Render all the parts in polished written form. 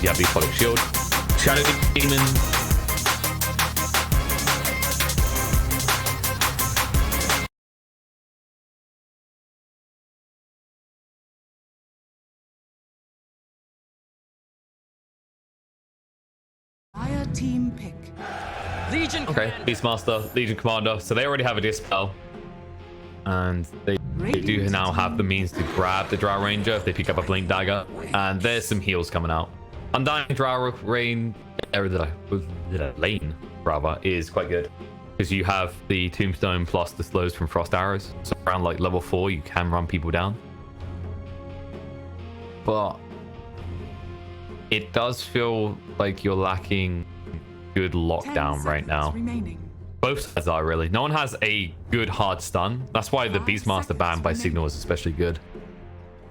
you have the Apollo Shield. Shadow Demon. Team pick. Legion. Okay, Beastmaster, Legion Commander. So they already have a Dispel. And they do now have the means to grab the Drow Ranger if they pick up a Blink Dagger. And there's some heals coming out. Undying Drow Lane rather is quite good. Because you have the Tombstone plus the slows from Frost Arrows. So around like level 4 you can run people down. But it does feel like you're lacking good lockdown right now. Both sides are really. No one has a good hard stun. That's why the Beastmaster ban by Cignal is especially good.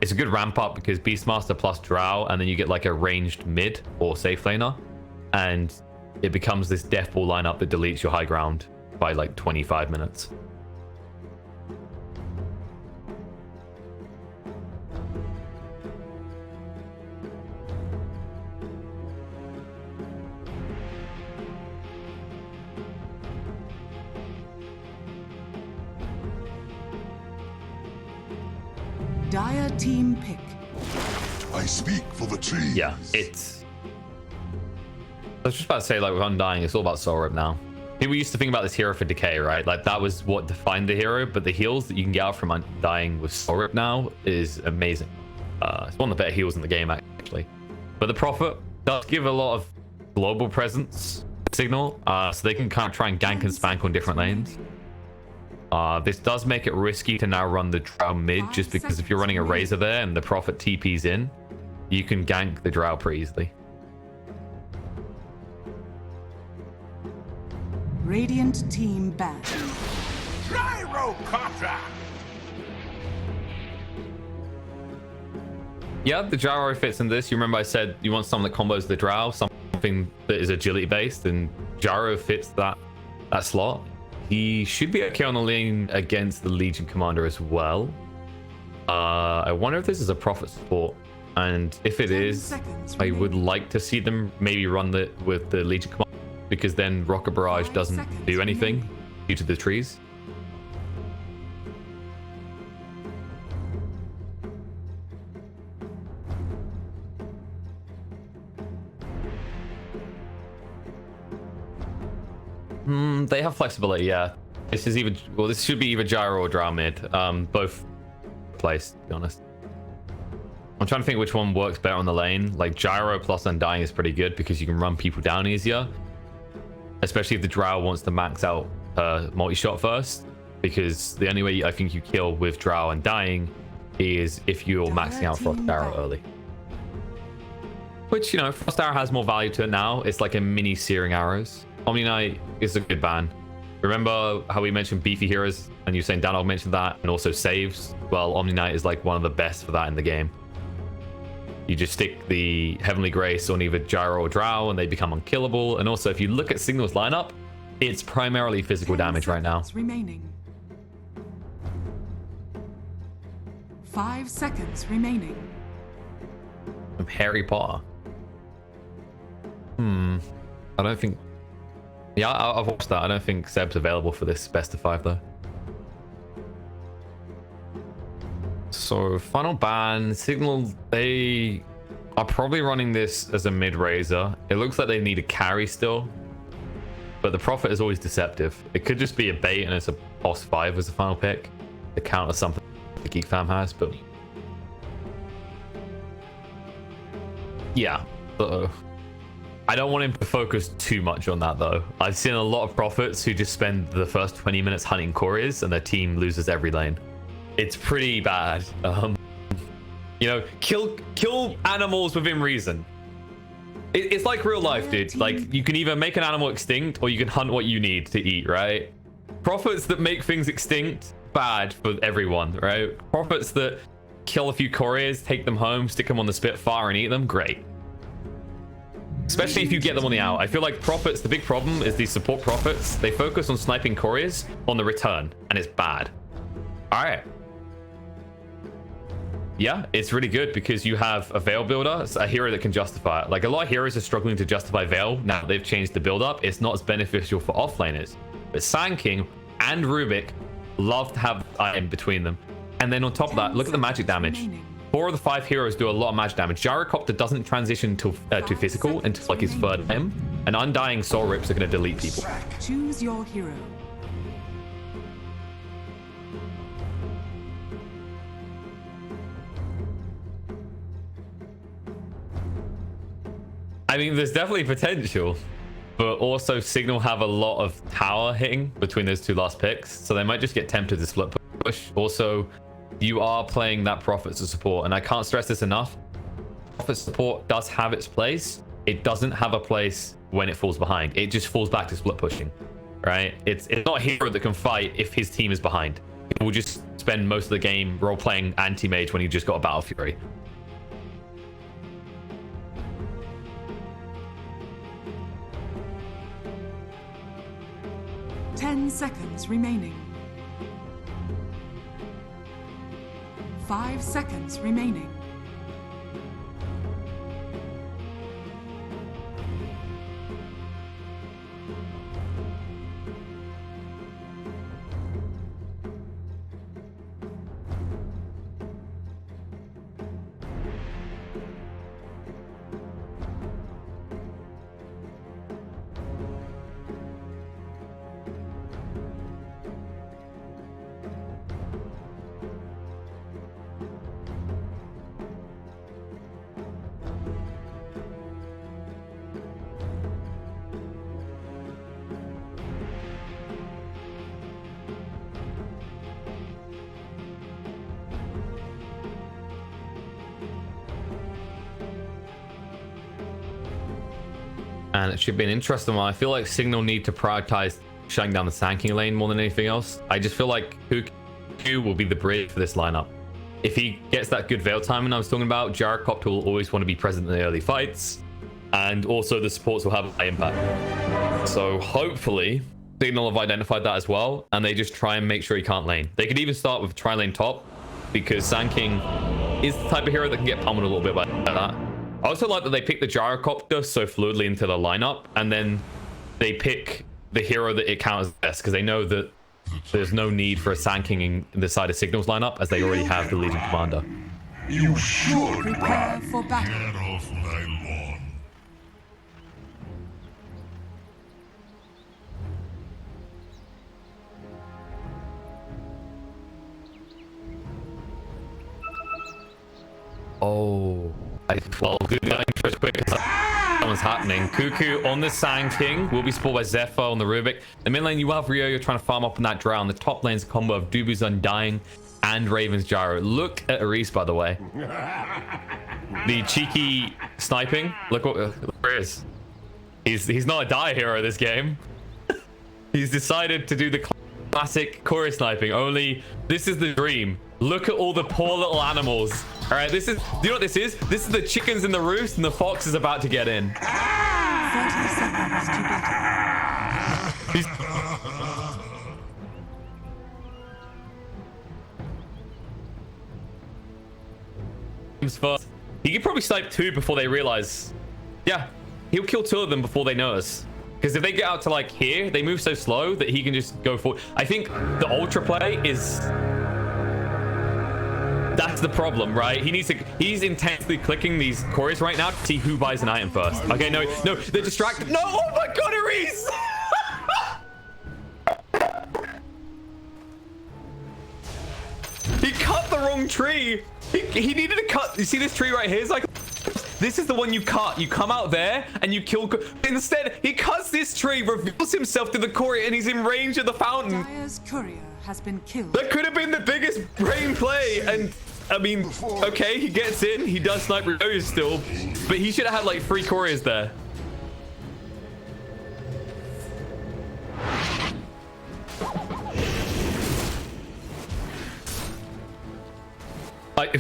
It's a good ramp up because Beastmaster plus Drow, and then you get like a ranged mid or safe laner, and it becomes this death ball lineup that deletes your high ground by like 25 minutes. Dire team pick. I speak for the trees. Yeah, it's... I was just about to say, like, with Undying, it's all about Soul Rip now. People used to think about this hero for decay, right? Like, that was what defined the hero, but the heals that you can get out from Undying with Soul Rip now is amazing. It's one of the better heals in the game, actually. But the Prophet does give a lot of global presence signal, so they can kind of try and gank and spank on different lanes. This does make it risky to now run the Drow mid, just because if you're running a Razor there and the Prophet TP's in, you can gank the Drow pretty easily. Radiant team back. Gyrocopter! Yeah, the Gyro fits in this. You remember I said you want something that combos the Drow, something that is agility based, and Gyro fits that slot. He should be okay on the lane against the Legion Commander as well. I wonder if this is a Prophet support, and if it is, I would like to see them maybe run with the Legion Commander, because then Rocket Barrage doesn't do anything due to the trees. They have flexibility, yeah. This is either, well, this should be either Gyro or Drow mid. Both placed, to be honest. I'm trying to think which one works better on the lane. Like, Gyro plus Undying is pretty good because you can run people down easier. Especially if the Drow wants to max out multi-shot first. Because the only way I think you kill with Drow Undying is if you're maxing out Frost Arrow early. Which, you know, Frost Arrow has more value to it now. It's like a mini Searing Arrows. Omni Knight is a good ban. Remember how we mentioned beefy heroes, and you were saying Danog mentioned that, and also saves? Well, Omni Knight is like one of the best for that in the game. You just stick the Heavenly Grace on either Gyro or Drow, and they become unkillable. And also, if you look at Cignal's lineup, it's primarily physical damage right now. Remaining. 5 seconds remaining. From Harry Potter. I don't think... Yeah, I've watched that. I don't think Seb's available for this best of 5 though. So final ban, Cignal, they are probably running this as a mid Razor. It looks like they need a carry still, but the Prophet is always deceptive. It could just be a bait and it's a boss 5 as a final pick to counter something the Geek fam has, but yeah. I don't want him to focus too much on that though. I've seen a lot of Prophets who just spend the first 20 minutes hunting couriers and their team loses every lane. It's pretty bad. You know, kill animals within reason. It's like real life, dude. Like, you can either make an animal extinct or you can hunt what you need to eat, right? Prophets that make things extinct, bad for everyone, right? Prophets that kill a few couriers, take them home, stick them on the Spitfire and eat them, great. Especially if you get them on the out. I feel like Prophets, the big problem is these support Prophets, they focus on sniping couriers on the return, and it's bad. All right. yeah, it's really good because you have a Veil builder, a hero that can justify it. Like a lot of heroes are struggling to justify Veil now that they've changed the build up. It's not as beneficial for offlaners. But Sand King and Rubik love to have item between them. And then on top of that, look at the magic damage. 4 of the 5 heroes do a lot of magic damage. Gyrocopter doesn't transition to physical until like his third item. And Undying Soul Rips are going to delete people. Choose your hero. I mean, there's definitely potential, but also Cignal have a lot of tower hitting between those 2 last picks, so they might just get tempted to split push. Also, you are playing that Prophet to support, and I can't stress this enough. Prophet support does have its place. It doesn't have a place when it falls behind. It just falls back to split pushing, right? It's not a hero that can fight if his team is behind. He will just spend most of the game role-playing anti-mage when he just got a Battle Fury. 10 seconds remaining. 5 seconds remaining. And it should be an interesting one. I feel like Cignal need to prioritize shutting down the Sand King lane more than anything else. I just feel like Kuku will be the bridge for this lineup. If he gets that good Veil timing I was talking about, Gyrocopter will always want to be present in the early fights. And also the supports will have a high impact. So hopefully Cignal have identified that as well. And they just try and make sure he can't lane. They could even start with tri-lane top, because Sand King is the type of hero that can get pummeled a little bit by that. I also like that they pick the Gyrocopter so fluidly into the lineup, and then they pick the hero that it counters best, because they know that there's no need for a Sand King in the side of Cignal's lineup, as they already have the Legion Commander. You should Prepare run. for battle. Get off my lawn. Oh, well, good going first quick. Someone's happening. Kuku on the Sand King will be supported by Zephyr on the Rubik. The mid lane, you have Rio. You're trying to farm up on that Drow. On the top lane's a combo of Dubu's Undying and Raven's Gyro. Look at Aris, by the way. The cheeky sniping. Look where he is. He's not a die hero this game. He's decided to do the classic chorus sniping. Only this is the dream. Look at all the poor little animals. All right, this is, do you know what this is? This is the chickens in the roost, and the fox is about to get in. 30 seconds to battle. He's first. He could probably snipe 2 before they realize. Yeah, he'll kill 2 of them before they notice. Because if they get out to like here, they move so slow that he can just go forward. I think the ultra play is... That's the problem, right? He's intensely clicking these cores right now to see who buys an item first. Okay, no, they're distracted. No, oh my god, Ares! He cut the wrong tree. He needed to cut. You see this tree right here? It's like, this is the one you cut. You come out there and you kill. Instead, he cuts this tree, reveals himself to the core, and he's in range of the fountain. Dire's courier has been killed. That could have been the biggest brain play. And I mean, okay, he gets in. He does snipe Rio still, but he should have had like 3 couriers there.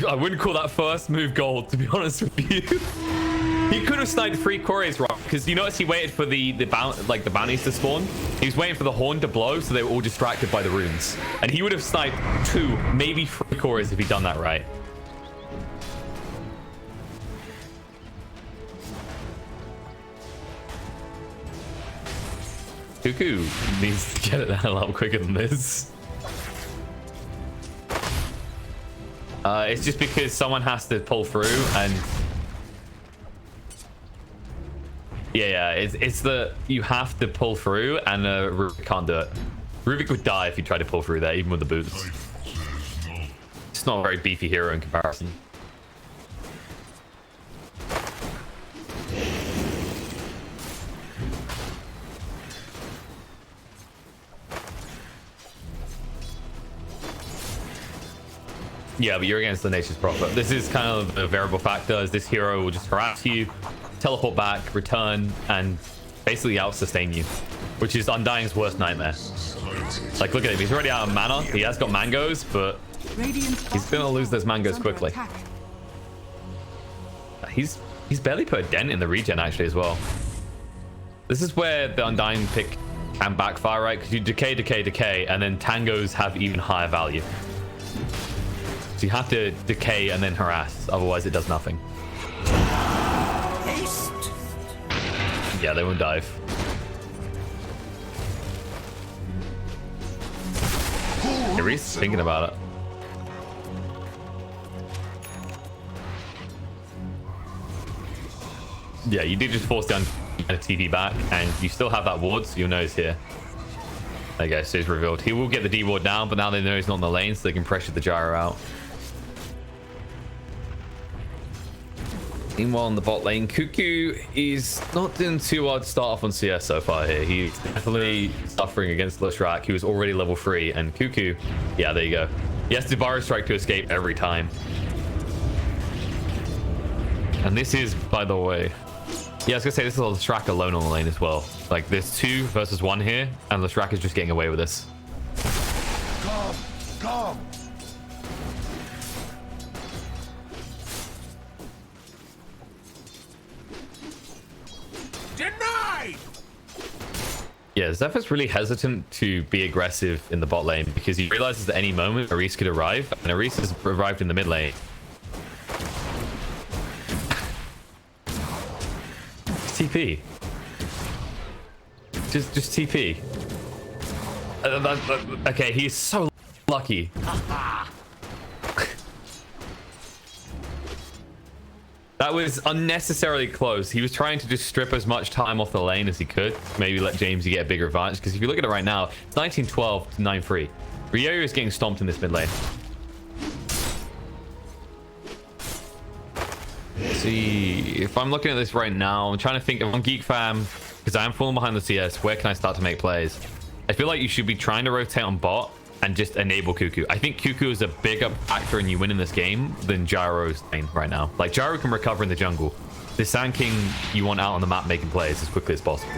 I wouldn't call that first move gold, to be honest with you. He could have sniped 3 couriers wrong, because you notice he waited for the bounties to spawn. He was waiting for the horn to blow, so they were all distracted by the runes. And he would have sniped 2, maybe 3 couriers if he'd done that right. Cuckoo needs to get it the hell out quicker than this. It's just because someone has to pull through and... Yeah, it's the... You have to pull through and Rubik can't do it. Rubik would die if he tried to pull through there, even with the boots. It's not a very beefy hero in comparison. Yeah, but you're against the Nature's Prophet. This is kind of a variable factor, as this hero will just harass you, teleport back, return, and basically out-sustain you, which is Undying's worst nightmare. Like, look at him. He's already out of mana. He has got mangoes, but he's going to lose those mangoes quickly. He's barely put a dent in the regen, actually, as well. This is where the Undying pick can backfire, right? Because you decay, and then tangos have even higher value. So you have to decay and then harass, otherwise it does nothing. Yeah, they won't dive. Reese thinking about it. Yeah, you did just force down a TV back, and you still have that ward, so you'll know he's here. There you go, so he's revealed. He will get the D ward down, but now they know he's not in the lane, so they can pressure the gyro out. Meanwhile, in the bot lane, Cuckoo is not doing too hard to start off on CS so far here. He's definitely suffering against Leshrac, who is already level 3, and Cuckoo, yeah, there you go. He has to Burrow Strike to escape every time. And this is, by the way... Yeah, I was gonna say, this is Leshrac alone on the lane as well. Like, there's 2 versus 1 here, and Leshrac is just getting away with this. Come! Denied! Yeah, Zephyr's really hesitant to be aggressive in the bot lane because he realizes that any moment Aris could arrive, and Aris has arrived in the mid lane. TP. Just TP. Okay, he's so lucky. That was unnecessarily close. He was trying to just strip as much time off the lane as he could. Maybe let Jamesy get a bigger advantage. Because if you look at it right now, it's 19-12 to 9-3. Ryoyo is getting stomped in this mid lane. Let's see, if I'm looking at this right now, I'm trying to think if I'm Geek fam, because I am falling behind the CS, where can I start to make plays? I feel like you should be trying to rotate on bot and just enable Cuckoo. I think Cuckoo is a bigger factor in you winning this game than Gyro's lane right now. Like, Gyro can recover in the jungle. The Sand King you want out on the map making plays as quickly as possible.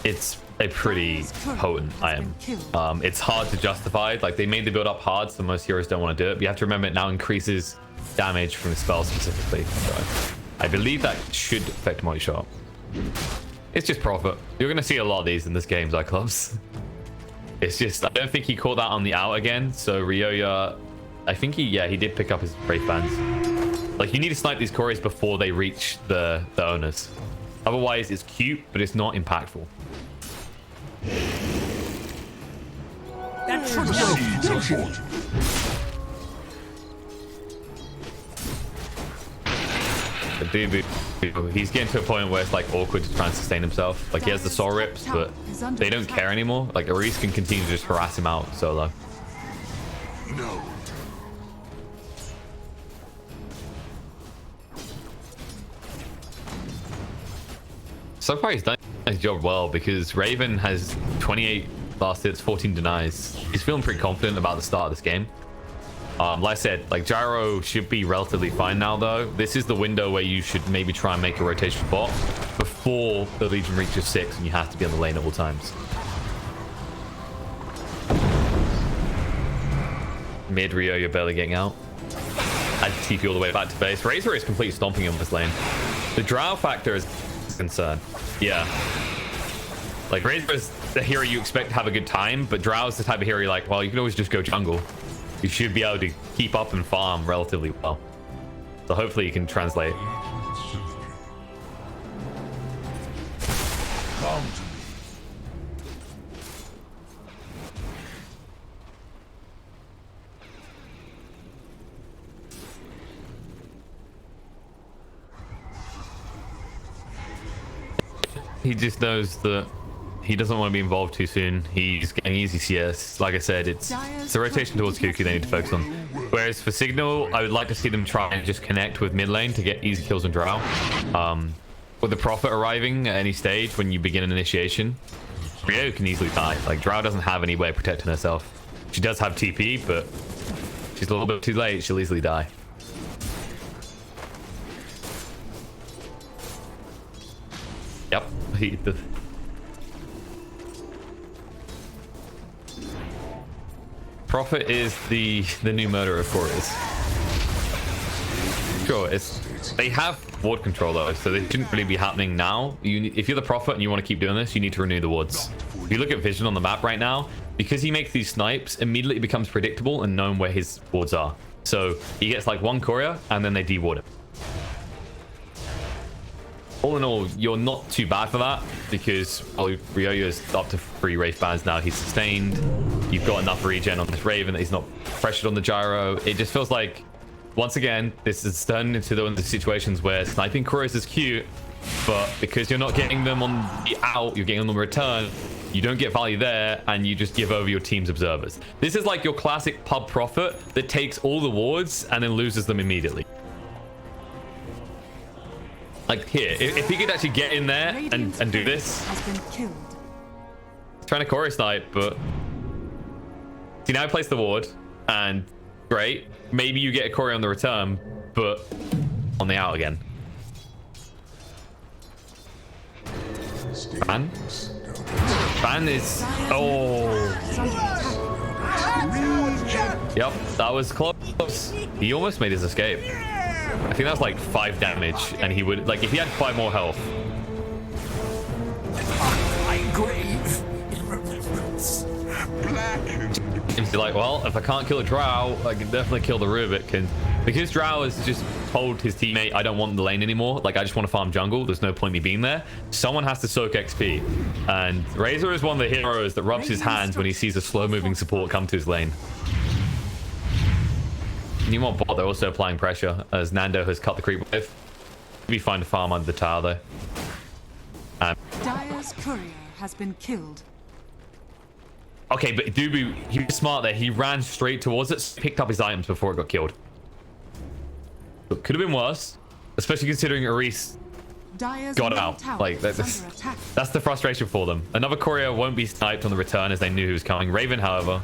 It's a pretty potent item. It's hard to justify. Like, they made the build up hard, so most heroes don't want to do it. But you have to remember it now increases damage from the spell specifically. So I believe that should affect my shot. It's just profit. You're going to see a lot of these in this game, Cyclops. It's just, I don't think he caught that on the out again. So Ryoyo, I think he did pick up his Wraith Bands. Like, you need to snipe these Coreys before they reach the owners. Otherwise, it's cute, but it's not impactful. That should He's getting to a point where it's like awkward to try and sustain himself. Like, he has the soul rips, but they don't care anymore. Like, Aris can continue to just harass him out solo. No. So far, he's done his job well because Raven has 28 last hits, 14 denies. He's feeling pretty confident about the start of this game. Like I said, like, Gyro should be relatively fine now, though. This is the window where you should maybe try and make a rotation bot before the Legion reaches 6 and you have to be on the lane at all times. Mid Rio, you're barely getting out. I'd TP all the way back to base. Razor is completely stomping on this lane. The drow factor is a concern. Yeah. Like, Razor is the hero you expect to have a good time, but Drow is the type of hero you're like, well, you can always just go jungle. You should be able to keep up and farm relatively well. So hopefully you can translate. Come to me. He just knows that he doesn't want to be involved too soon. He's getting easy CS. Like I said, it's a rotation towards Kuku they need to focus on. Whereas for Cignal, I would like to see them try and just connect with mid lane to get easy kills on Drow. With the Prophet arriving at any stage when you begin an initiation, Rio can easily die. Like, Drow doesn't have any way of protecting herself. She does have TP, but she's a little bit too late. She'll easily die. Yep. Prophet is the new murderer of course. Sure, they have ward control though, so they shouldn't really be happening now. If you're the Prophet and you want to keep doing this, you need to renew the wards. If you look at Vision on the map right now, because he makes these snipes, immediately it becomes predictable and known where his wards are. So he gets like one courier and then they de-ward him. All in all, you're not too bad for that because Ryoyo is up to 3 Wraith bans now. He's sustained. You've got enough regen on this Raven that he's not pressured on the gyro. It just feels like, once again, this is turned into one of the situations where sniping couriers is cute, but because you're not getting them on the out, you're getting them on the return, you don't get value there, and you just give over your team's observers. This is like your classic pub Prophet that takes all the wards and then loses them immediately. Like here, if he could actually get in there and do this. Has been killed. Trying to courier snipe, but see, now he placed the ward, and great. Maybe you get a courier on the return, but on the out again. Ban is Yep, that was close. He almost made his escape. I think that was like 5 damage, and he would, like, if he had 5 more health. My grave in remembrance. Seems to be like, well, if I can't kill a Drow, I can definitely kill the Rubik. And because Drow has just told his teammate, I don't want the lane anymore, like, I just want to farm jungle, there's no point me being there, someone has to soak XP. And Razor is one of the heroes that rubs his hands when he sees a slow-moving support come to his lane. Newmont bot, they're also applying pressure as Nando has cut the creep wave. Be fine to farm under the tower though. Dire's courier has been killed. Okay, but Dubu, he was smart there. He ran straight towards it, picked up his items before it got killed. It could have been worse, especially considering Aris got out. Like, that's the frustration for them. Another courier won't be sniped on the return as they knew he was coming. Raven, however,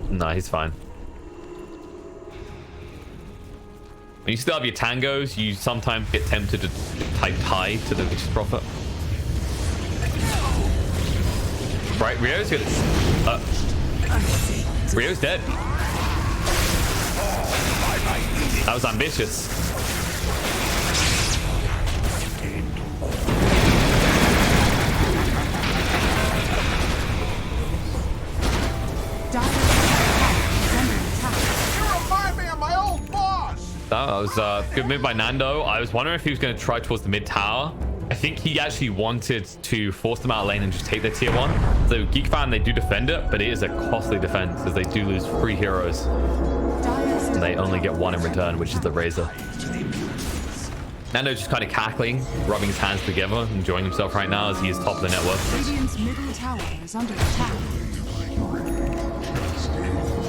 no, he's fine. When you still have your tangos, you sometimes get tempted to type tie to the Vicious Prophet. Right, Rio's good. Rio's dead. That was ambitious. That was a good move by Nando. I was wondering if he was going to try towards the mid tower. I think he actually wanted to force them out of lane and just take their tier 1. So Geek fan, they do defend it, but it is a costly defense as they do lose 3 heroes. And they only get 1 in return, which is the Razor. Nando just kind of cackling, rubbing his hands together, enjoying himself right now as he is top of the net worth. Radiant's middle tower is under attack.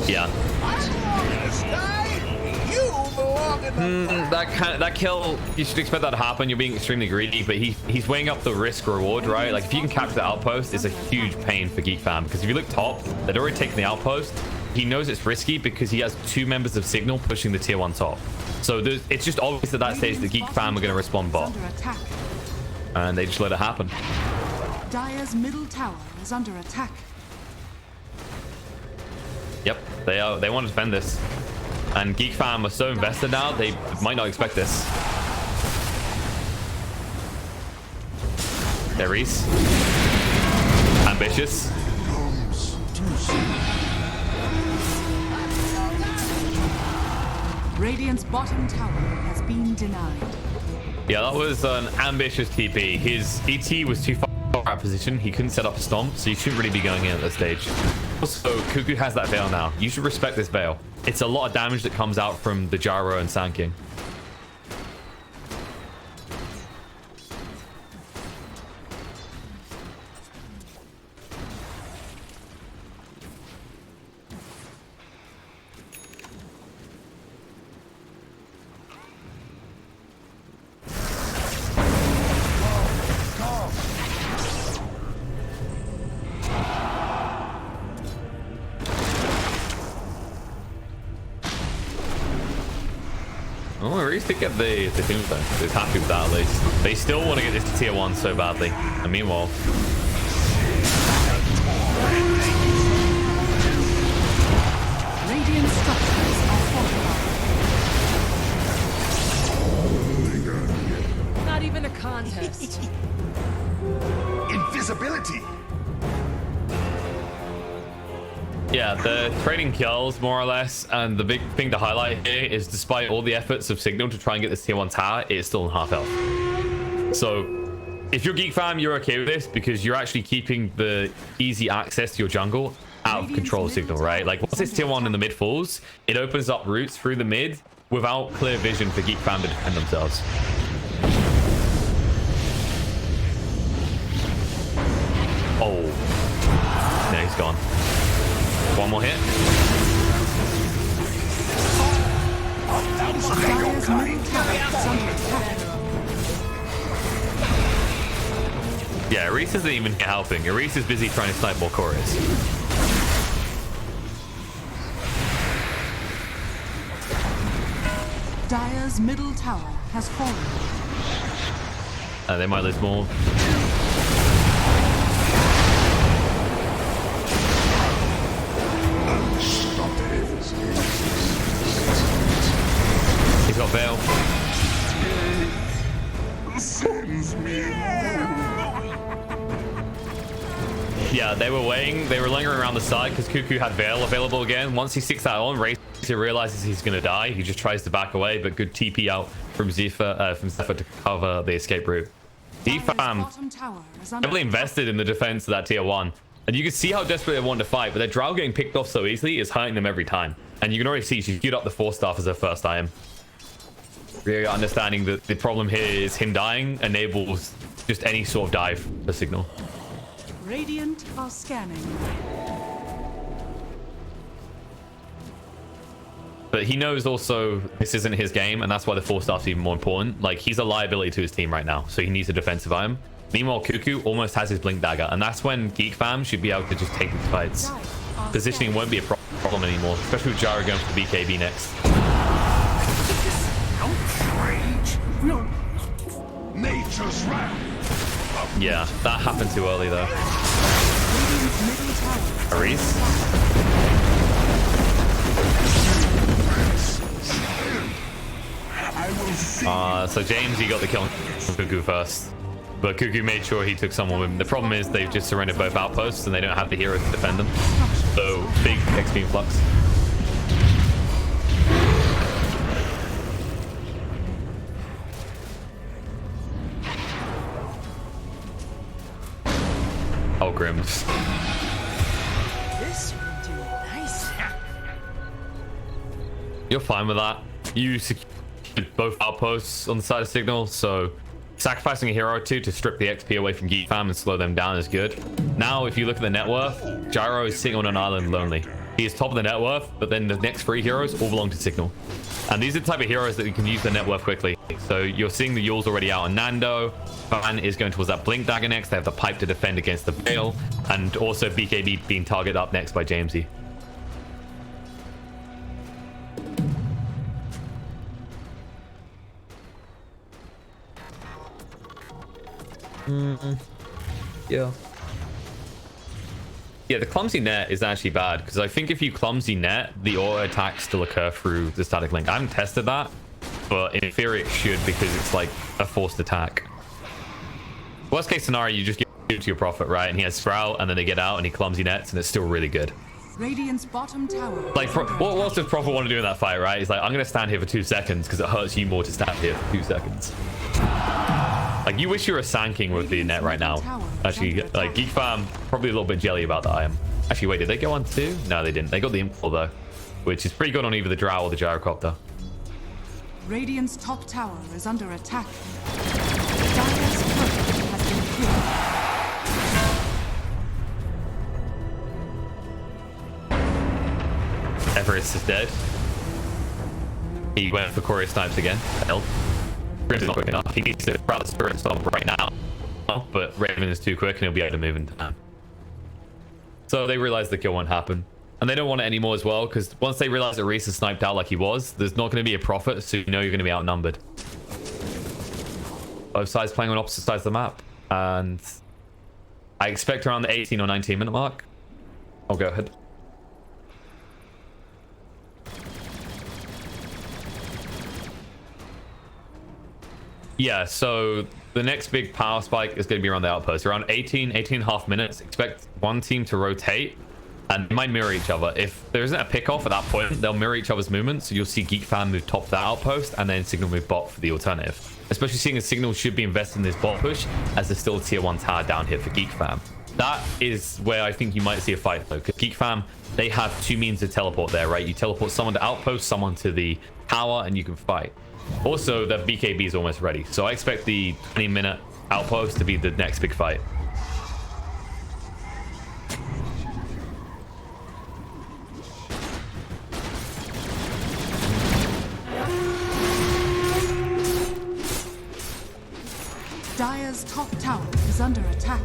Yeah. That kill, you should expect that to happen. You're being extremely greedy, but he's weighing up the risk reward, right? Like, if you can capture the outpost, it's a huge pain for Geek fan, because if you look top, they'd already taken the outpost. He knows it's risky because he has 2 members of Cignal pushing the tier 1 top. So it's just obvious at that stage the Geek fan are going to respond bot, and they just let it happen. Dire's middle tower is under attack. Yep, they want to defend this. And Geek fan are so invested now, they might not expect this. Ares. Ambitious. Radiant's bottom tower has been denied. Yeah, that was an ambitious TP. His ET was too far out of position. He couldn't set up a stomp, so you shouldn't really be going in at this stage. Also, Cuckoo has that veil now. You should respect this veil. It's a lot of damage that comes out from the Gyro and Sand King. Oh, Ares did get the thing though. He's happy with that at least. They still want to get this to tier 1 so badly. And meanwhile, Radiant structures are fortified. Not even a contest. Invisibility. yeah, the trading kills more or less. And the big thing to highlight here is despite all the efforts of Cignal to try and get this tier 1 tower, it is still in half health. So if you're Geek fam, you're okay with this because you're actually keeping the easy access to your jungle out of control of Cignal, right? Like once this tier 1 in the mid falls, it opens up routes through the mid without clear vision for Geek fam to defend themselves. Oh, no, he's gone. One more hit. Dire's middle tower is under attack. Yeah, Ares isn't even helping. Ares is busy trying to snipe more Chorus. Dire's middle tower has fallen. They might lose more. He's got Veil. Sends me Yeah, they were waiting. They were lingering around the side because Cuckoo had Veil available again. Once he sticks that on, Racer realizes he's going to die. He just tries to back away, but good TP out from Zephyr to cover the escape route. D-Fam heavily invested in the defense of that tier 1. And you can see how desperate they want to fight, but their Drow getting picked off so easily is hurting them every time. And you can already see she queued up the 4-staff as her first item. Really understanding that the problem here is him dying enables just any sort of dive for Cignal. Radiant are scanning. But he knows also this isn't his game, and that's why the 4-staff's even more important. Like, he's a liability to his team right now, so he needs a defensive item. Meanwhile, Cuckoo almost has his Blink Dagger, and that's when Geek fam should be able to just take these fights. Positioning won't be a problem anymore, especially with Gyro going for the BKB next. outrage. No. Nature's wrath. Yeah, that happened too early though. Ares? So James, you got the kill on Cuckoo first. But Cuckoo made sure he took someone with him. The problem is they've just surrendered both outposts and they don't have the hero to defend them. So big XP influx. Oh, Grims. This would do nice. You're fine with that. You secured both outposts on the side of Cignal, so sacrificing a hero or two to strip the XP away from Geek fam and slow them down is good. Now, if you look at the net worth, Gyro is sitting on an island lonely. He is top of the net worth, but then the next 3 heroes all belong to Cignal. And these are the type of heroes that you can use the net worth quickly. So you're seeing the Yules already out on Nando. Van is going towards that Blink Dagger next. They have the Pipe to defend against the Veil. And also BKB being targeted up next by Jamesy. Yeah. Yeah, the clumsy net is actually bad because I think if you clumsy net, the auto attacks still occur through the static link. I haven't tested that, but in theory it should because it's like a forced attack. Worst case scenario, you just give it to your prophet, right? And he has Sprout, and then they get out, and he clumsy nets, and it's still really good. Radiant's bottom tower. Like, what does prophet want to do in that fight, right? He's like, I'm going to stand here for 2 seconds because it hurts you more to stand here for 2 seconds. Like, you wish you were a Sand King with the net right now. Actually, like, Geek Farm, probably a little bit jelly about that I am. Actually, wait, did they go on 2? No, they didn't. They got the Impulse, though, which is pretty good on either the Drow or the Gyrocopter. Radiant's top tower is under attack. Dire's turret has been killed. Everest is dead. He went for Courier Snipes again. Hell. Grim's not quick enough. He needs to grab the Spirit Storm right now. But Raven is too quick and he'll be able to move into time. So they realize the kill won't happen. And they don't want it anymore as well, because once they realize that Reese is sniped out like he was, there's not going to be a prophet, so you know you're going to be outnumbered. Both sides playing on opposite sides of the map. And I expect around the 18 or 19 minute mark. I'll go ahead. Yeah, so the next big power spike is going to be around the Outpost. Around 18.5 minutes. Expect one team to rotate. And they might mirror each other. If there isn't a pick-off at that point, they'll mirror each other's movements. So you'll see Geek Fan move top of the Outpost, and then Cignal move bot for the alternative. Especially seeing as Cignal should be invested in this bot push, as there's still a tier 1 tower down here for Geek Fam. That is where I think you might see a fight, though. Because Geek Fam, they have 2 means to teleport there, right? You teleport someone to Outpost, someone to the tower, and you can fight. Also, the BKB is almost ready. So I expect the 20-minute Outpost to be the next big fight. Dire's top tower is under attack.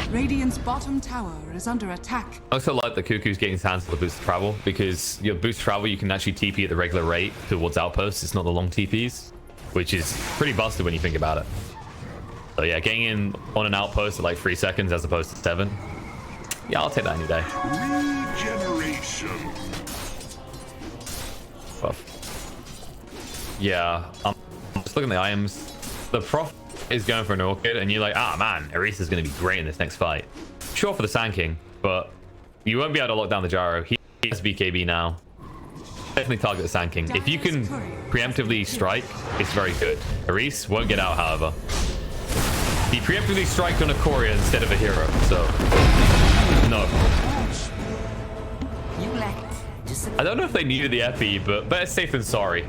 Radiant's bottom tower is under attack. I also like the Cuckoo's getting his hands on the boost travel, because your boost travel you can actually TP at the regular rate towards Outposts. It's not the long TPs, which is pretty busted when you think about it. So yeah, getting in on an Outpost at like 3 seconds as opposed to 7. Yeah, I'll take that any day. Regeneration. Buff. Yeah, I'm just looking at the items. The Prof is going for an Orchid, and you're like, ah man, Aris is going to be great in this next fight. Sure for the Sand King, but you won't be able to lock down the Gyro. He has BKB now. Definitely target the Sand King. If you can preemptively strike, it's very good. Aris won't get out, however. He preemptively striked on a courier instead of a hero, so no. I don't know if they needed the epi, but better safe than sorry.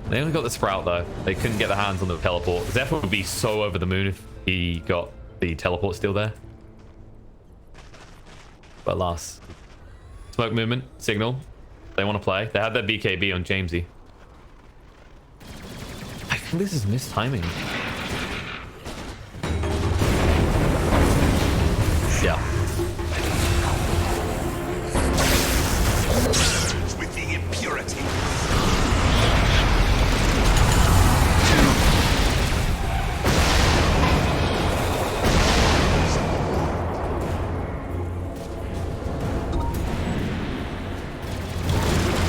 They only got the Sprout, though. They couldn't get their hands on the teleport. Zephyr would be so over the moon if he got the teleport still there. But alas. Smoke movement, Cignal. They want to play. They had their BKB on Jamesy. I think this is mistiming. Yeah. With the impurity.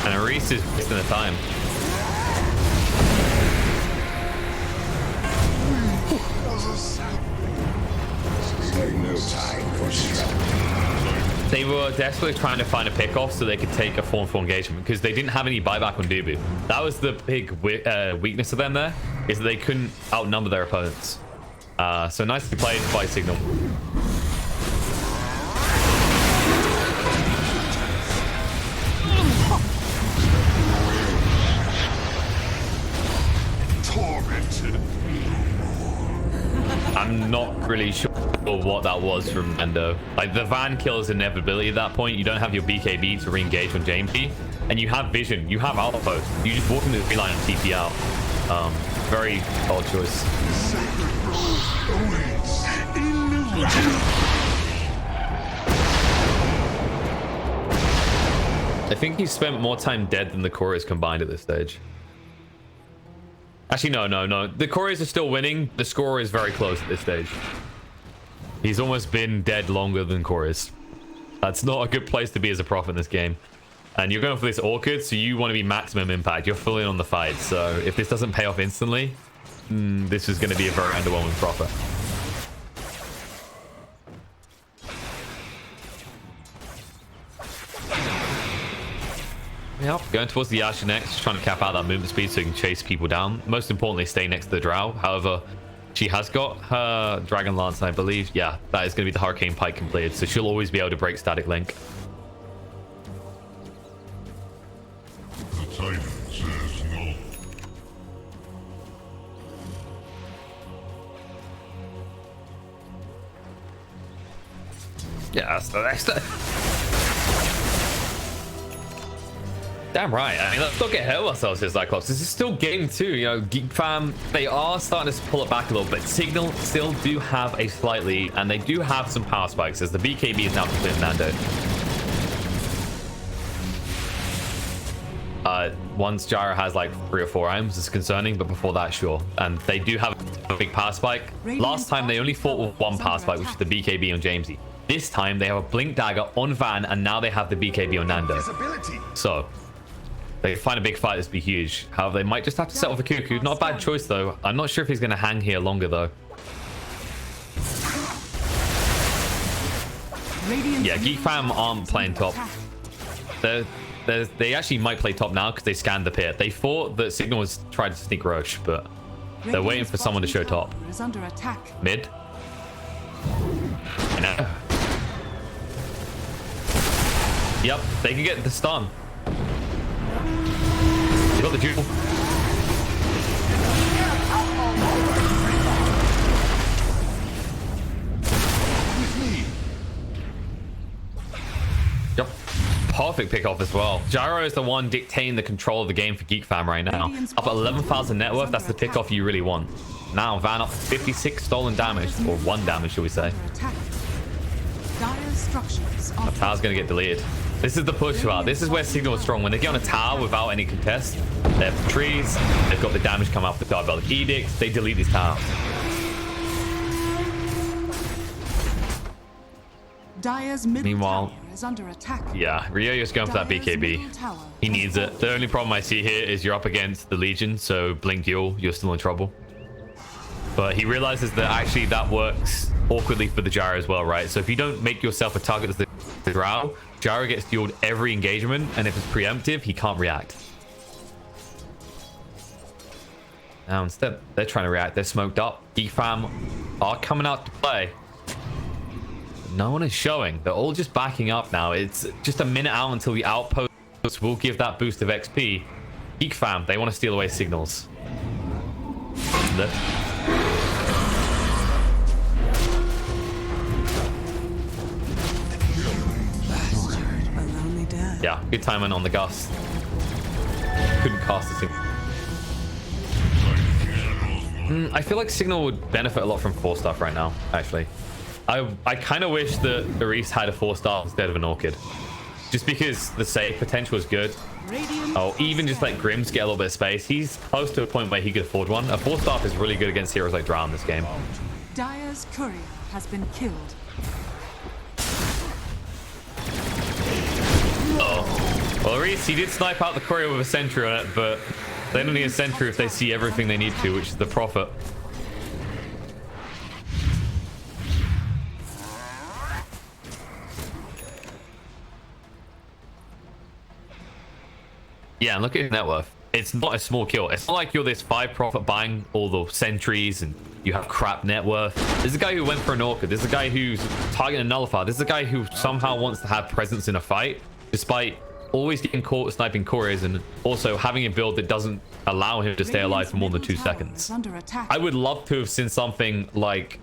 And Aris is wasting the time. No time for struggle. They were desperately trying to find a pick-off so they could take a 4-on-4 engagement, because they didn't have any buyback on Dubu. That was the big weakness of them there, is that they couldn't outnumber their opponents. So nicely played by Cignal. Tormented. I'm not really sure what that was from Endo. Like, the van kill is inevitability at that point. You don't have your BKB to re-engage on Jamesy, and you have vision. You have Outpost. You just walk into the line and TP out. Very odd choice. Sacred grove awaits. Illusion. I think he spent more time dead than the Couriers combined at this stage. Actually, no. The Couriers are still winning. The score is very close at this stage. He's almost been dead longer than Couriers. That's not a good place to be as a Prophet in this game. And you're going for this Orchid, so you want to be maximum impact. You're fully on the fight. So if this doesn't pay off instantly, this is going to be a very underwhelming profit. Yep, going towards the Asher next, trying to cap out that movement speed so he can chase people down. Most importantly, stay next to the Drow. However, she has got her Dragon Lance, and I believe, yeah, that is going to be the Hurricane Pike completed, so she'll always be able to break static link. The Titan says no. Yeah, so that's the... Damn right. I mean, let's not get ahead of ourselves here, Cyclops. This is still game 2. You know, Geek Fam, they are starting to pull it back a little bit. Cignal still do have a slight lead, and they do have some power spikes as the BKB is now completing Nando. Once Gyro has like 3 or 4 items, it's concerning, but before that, sure. And they do have a big power spike. Last time, they only fought with 1 power spike, which is the BKB on Jamesy. This time, they have a Blink Dagger on Van, and now they have the BKB on Nando. So... they find a big fight, this would be huge. However, they might just have to settle for Cuckoo. Not a bad choice, though. I'm not sure if he's going to hang here longer, though. Yeah, Geek Fam aren't playing top. They actually might play top now because they scanned the pit. They thought that Cignal was trying to sneak Roche, but they're waiting for someone to show top. Mid. I know. Yep, they can get the stun. You got the jewel. Yep. Perfect pick off as well. Gyro is the one dictating the control of the game for Geek Fam right now. Up at 11,000 net worth, that's the pick off you really want. Now Van up 56 stolen damage, or 1 damage, should we say. The tower's gonna get deleted. This is the push part. This is where Cignal is strong. When they get on a tower without any contest, they have the trees, they've got the damage come off the Diabolic Edict, they delete these towers. Meanwhile, is under attack. Yeah, Ryoyo's going for that BKB. He needs it. The only problem I see here is you're up against the Legion, so blink duel, you're still in trouble. But he realizes that actually that works awkwardly for the Gyro as well, right? So if you don't make yourself a target as the Drow, Gyro gets dueled every engagement, and if it's preemptive, he can't react. Now instead, they're trying to react. They're smoked up. Geek Fam are coming out to play. No one is showing. They're all just backing up now. It's just a minute out until the Outpost will give that boost of XP. Geek Fam, they want to steal away signals. Yeah, good timing on the gust. Couldn't cast a single. I feel like Cignal would benefit a lot from 4-star right now, actually. I kind of wish that the Reese had a 4-star instead of an Orchid. Just because the save potential is good. Oh, even just let Grims get a little bit of space. He's close to a point where he could afford one. A 4-star is really good against heroes like Drow in this game. Dire's courier has been killed. Oh. Well, Reese, he did snipe out the courier with a sentry on it, but they don't need a sentry if they see everything they need to, which is the Prophet. Yeah, and look at his net worth. It's not a small kill. It's not like you're this 5 Prophet buying all the sentries and you have crap net worth. This is a guy who went for an Orchid. This is a guy who's targeting a Nullifier. This is a guy who somehow wants to have presence in a fight, despite always getting caught sniping couriers and also having a build that doesn't allow him to stay alive for more than 2 seconds. I would love to have seen something like,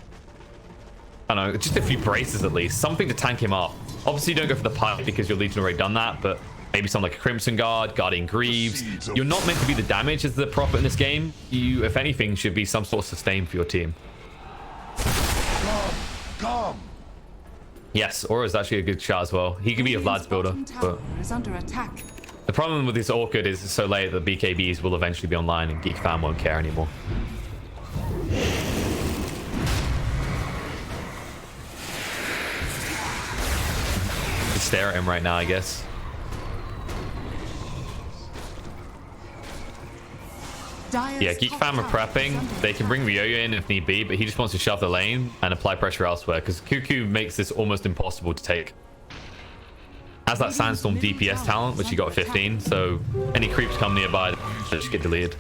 I don't know, just a few braces at least. Something to tank him up. Obviously, you don't go for the pipe because your Legion already done that, but maybe something like a Crimson Guard, Guardian Greaves. You're not meant to be the damage as the Prophet in this game. You, if anything, should be some sort of sustain for your team. Come. Yes, Aura is actually a good shot as well. He could be a Vlad's builder, but the problem with this Orchid is it's so late that BKBs will eventually be online and Geek Fam won't care anymore. Just stare at him right now, I guess. Yeah, Geek fam are prepping. They can bring Ryoya in if need be, but he just wants to shove the lane and apply pressure elsewhere because Cuckoo makes this almost impossible to take. Has that Sandstorm DPS talent, which he got 15, so any creeps come nearby, they just get deleted.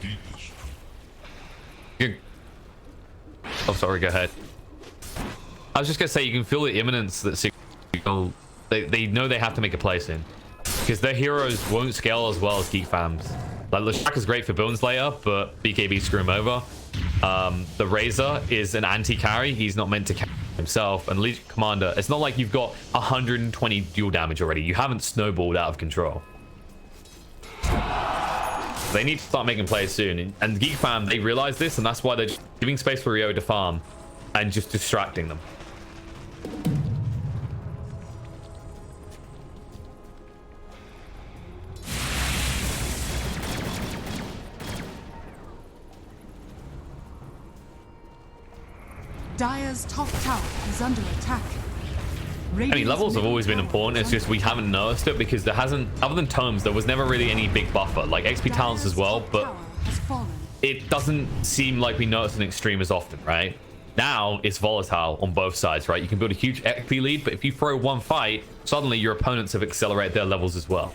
Oh, sorry, go ahead. I was just gonna say, you can feel the imminence that Cignal, they know they have to make a play soon. Because their heroes won't scale as well as Geek fams. Like, Leshak is great for Bones later, but BKB screw him over. The Razor is an anti-carry. He's not meant to carry himself. And Legion Commander, it's not like you've got 120 dual damage already. You haven't snowballed out of control. They need to start making plays soon. And Geek fam, they realize this, and that's why they're just giving space for Ryo to farm and just distracting them. Dire's top tower is under attack. I mean, levels have always been important. It's just we haven't noticed it because there hasn't, other than tomes, there was never really any big buffer. Like XP talents as well, but it doesn't seem like we notice an extreme as often, right? Now it's volatile on both sides, right? You can build a huge XP lead, but if you throw one fight, suddenly your opponents have accelerated their levels as well.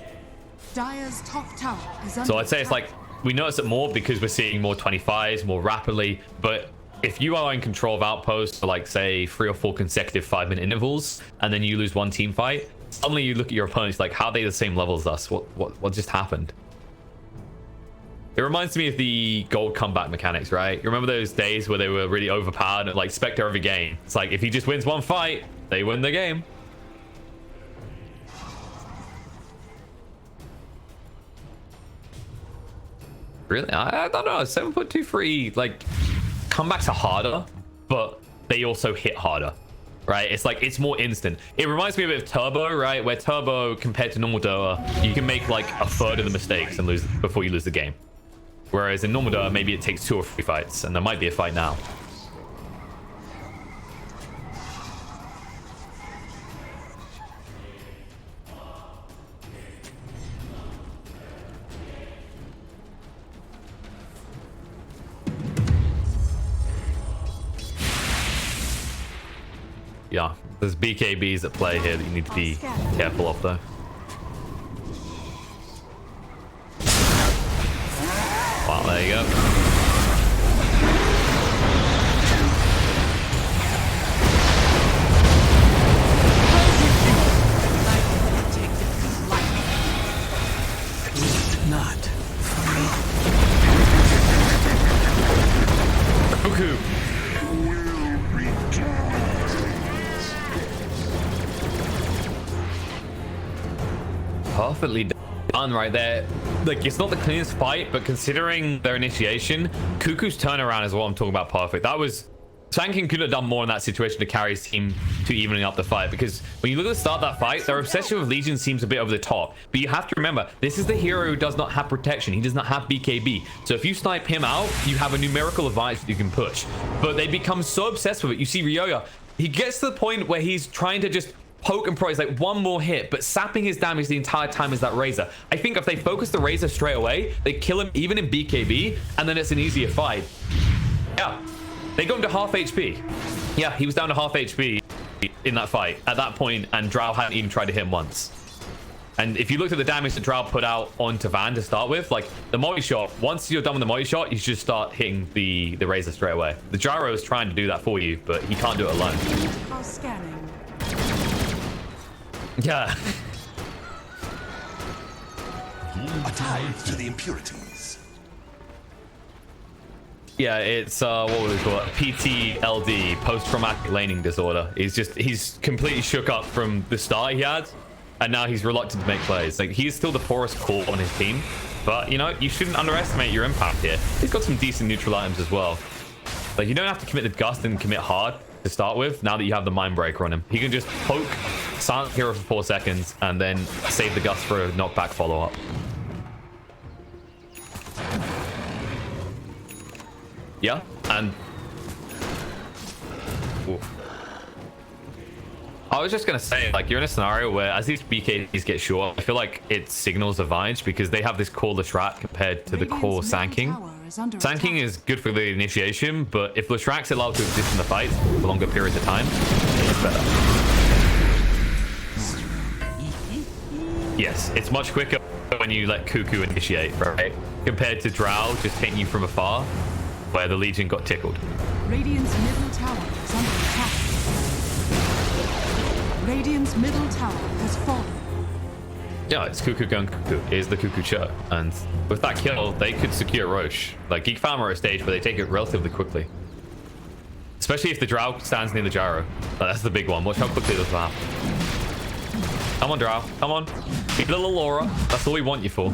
Dire's top tower is under So I'd say it's like we notice it more because we're seeing more 25s more rapidly, but if you are in control of Outpost for like say 3 or 4 consecutive 5-minute intervals and then you lose one team fight, suddenly you look at your opponents like, how are they the same level as us? What just happened? It reminds me of the gold comeback mechanics, right? You remember those days where they were really overpowered and like Spectre every game? It's like if he just wins one fight, they win the game. Really? I don't know. 7.23, like, comebacks are harder, but they also hit harder, right? It's like, it's more instant. It reminds me a bit of Turbo, right? Where Turbo, compared to normal Doa, you can make like a third of the mistakes and lose before you lose the game. Whereas in normal Doa, maybe it takes 2 or 3 fights, and there might be a fight now. Yeah, there's BKBs at play here that you need to be careful of, though. Wow, there you go. Not Goku. Perfectly done right there. Like, it's not the cleanest fight, but considering their initiation, Cuckoo's turnaround is what I'm talking about. Perfect. That was, Sankin could have done more in that situation to carry his team to evening up the fight, because when you look at the start of that fight, their obsession with Legion seems a bit over the top, but you have to remember, this is the hero who does not have protection. He does not have BKB, so if you snipe him out, you have a numerical advantage that you can push. But they become so obsessed with it. You see Ryoya, he gets to the point where he's trying to just poke and pry, like one more hit, but sapping his damage the entire time is that Razor. I think if they focus the Razor straight away, they kill him even in BKB, and then it's an easier fight. Yeah, they go him to half HP. Yeah, he was down to half HP in that fight at that point, and Drow hadn't even tried to hit him once. And if you looked at the damage that Drow put out onto Van to start with, like the multi-shot, once you're done with the multi-shot, you should just start hitting the Razor straight away. The Gyro is trying to do that for you, but he can't do it alone. Scanning. Yeah. a tie to the impurities. Yeah, it's what would we call it? PTLD, post-traumatic laning disorder. He's completely shook up from the start he had, and now he's reluctant to make plays. Like, he's still the poorest core on his team, but you know, you shouldn't underestimate your impact here. He's got some decent neutral items as well. Like, you don't have to commit the Gust and commit hard to start with now that you have the Mind Breaker on him. He can just poke Silent Hero for 4 seconds and then save the Gust for a knockback follow-up. Yeah, and ooh. I was just gonna say, like, you're in a scenario where as these BKs get short, I feel like it signals advantage because they have this core Leshak compared to the core Sanking. is under Sanking attack. is good for the initiation, but if Leshrack's allowed to exist in the fight for longer periods of time, it's better. Yes, it's much quicker when you let Cuckoo initiate, right? Compared to Drow just hitting you from afar, where the Legion got tickled. Radiant's middle tower is under attack. Radiant's middle tower has fallen. Yeah, it's Cuckoo going Cuckoo. It is the Cuckoo show. And with that kill, they could secure Roche. Like, Geek Farm are at a stage where they take it relatively quickly. Especially if the Drow stands near the gyro. That's the big one. Watch how quickly this will happen. Come on, Drow. Come on. Keep a little Laura. That's all we want you for.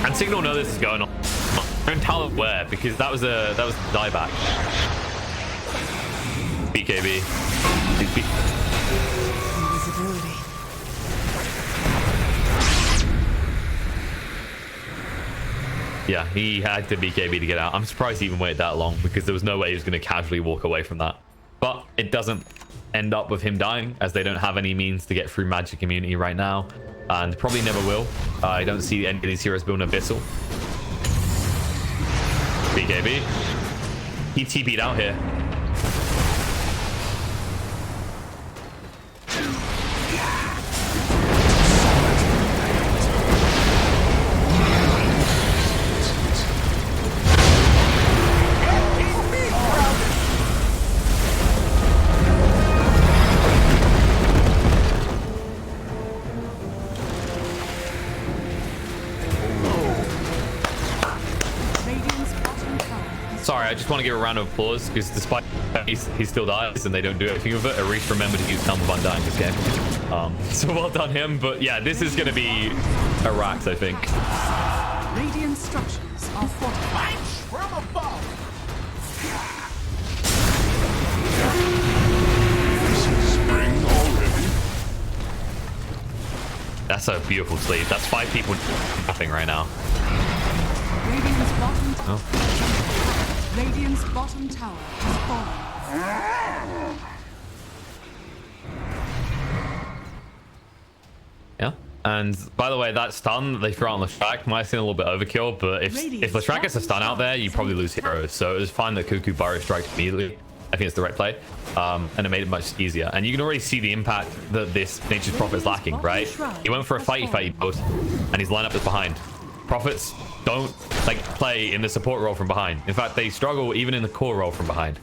And Cignal know this is going on. Don't tell them where, because that was dieback. BKB. Invisibility. Yeah, he had to BKB to get out. I'm surprised he even waited that long, because there was no way he was going to casually walk away from that. But it doesn't end up with him dying, as they don't have any means to get through magic immunity right now, and probably never will. I don't see any of these heroes building Abyssal. BKB. He TP'd out here. Sorry, I just want to give a round of applause because despite he still dies and they don't do anything with it, Arif remembered to use Helm of Undying this game. So well done him, but yeah, this is going to be a Rax, I think. Radiant structures are fortified. From above. Spring already? That's a beautiful sleeve. That's 5 people nothing right now. Radiant's bottom tower. Oh. Radiant's bottom tower has fallen. Yeah. And by the way, that stun that they throw on Leshrac might seem a little bit overkill, but if Leshrac gets a stun out there, you probably lose heroes. So it was fine that Cuckoo Burrow striked immediately. I think it's the right play. And it made it much easier. And you can already see the impact that this Nature's Prophet is lacking, right? He went for a fighty mode, and his lineup is behind. Prophets don't like play in the support role from behind. In fact, they struggle even in the core role from behind.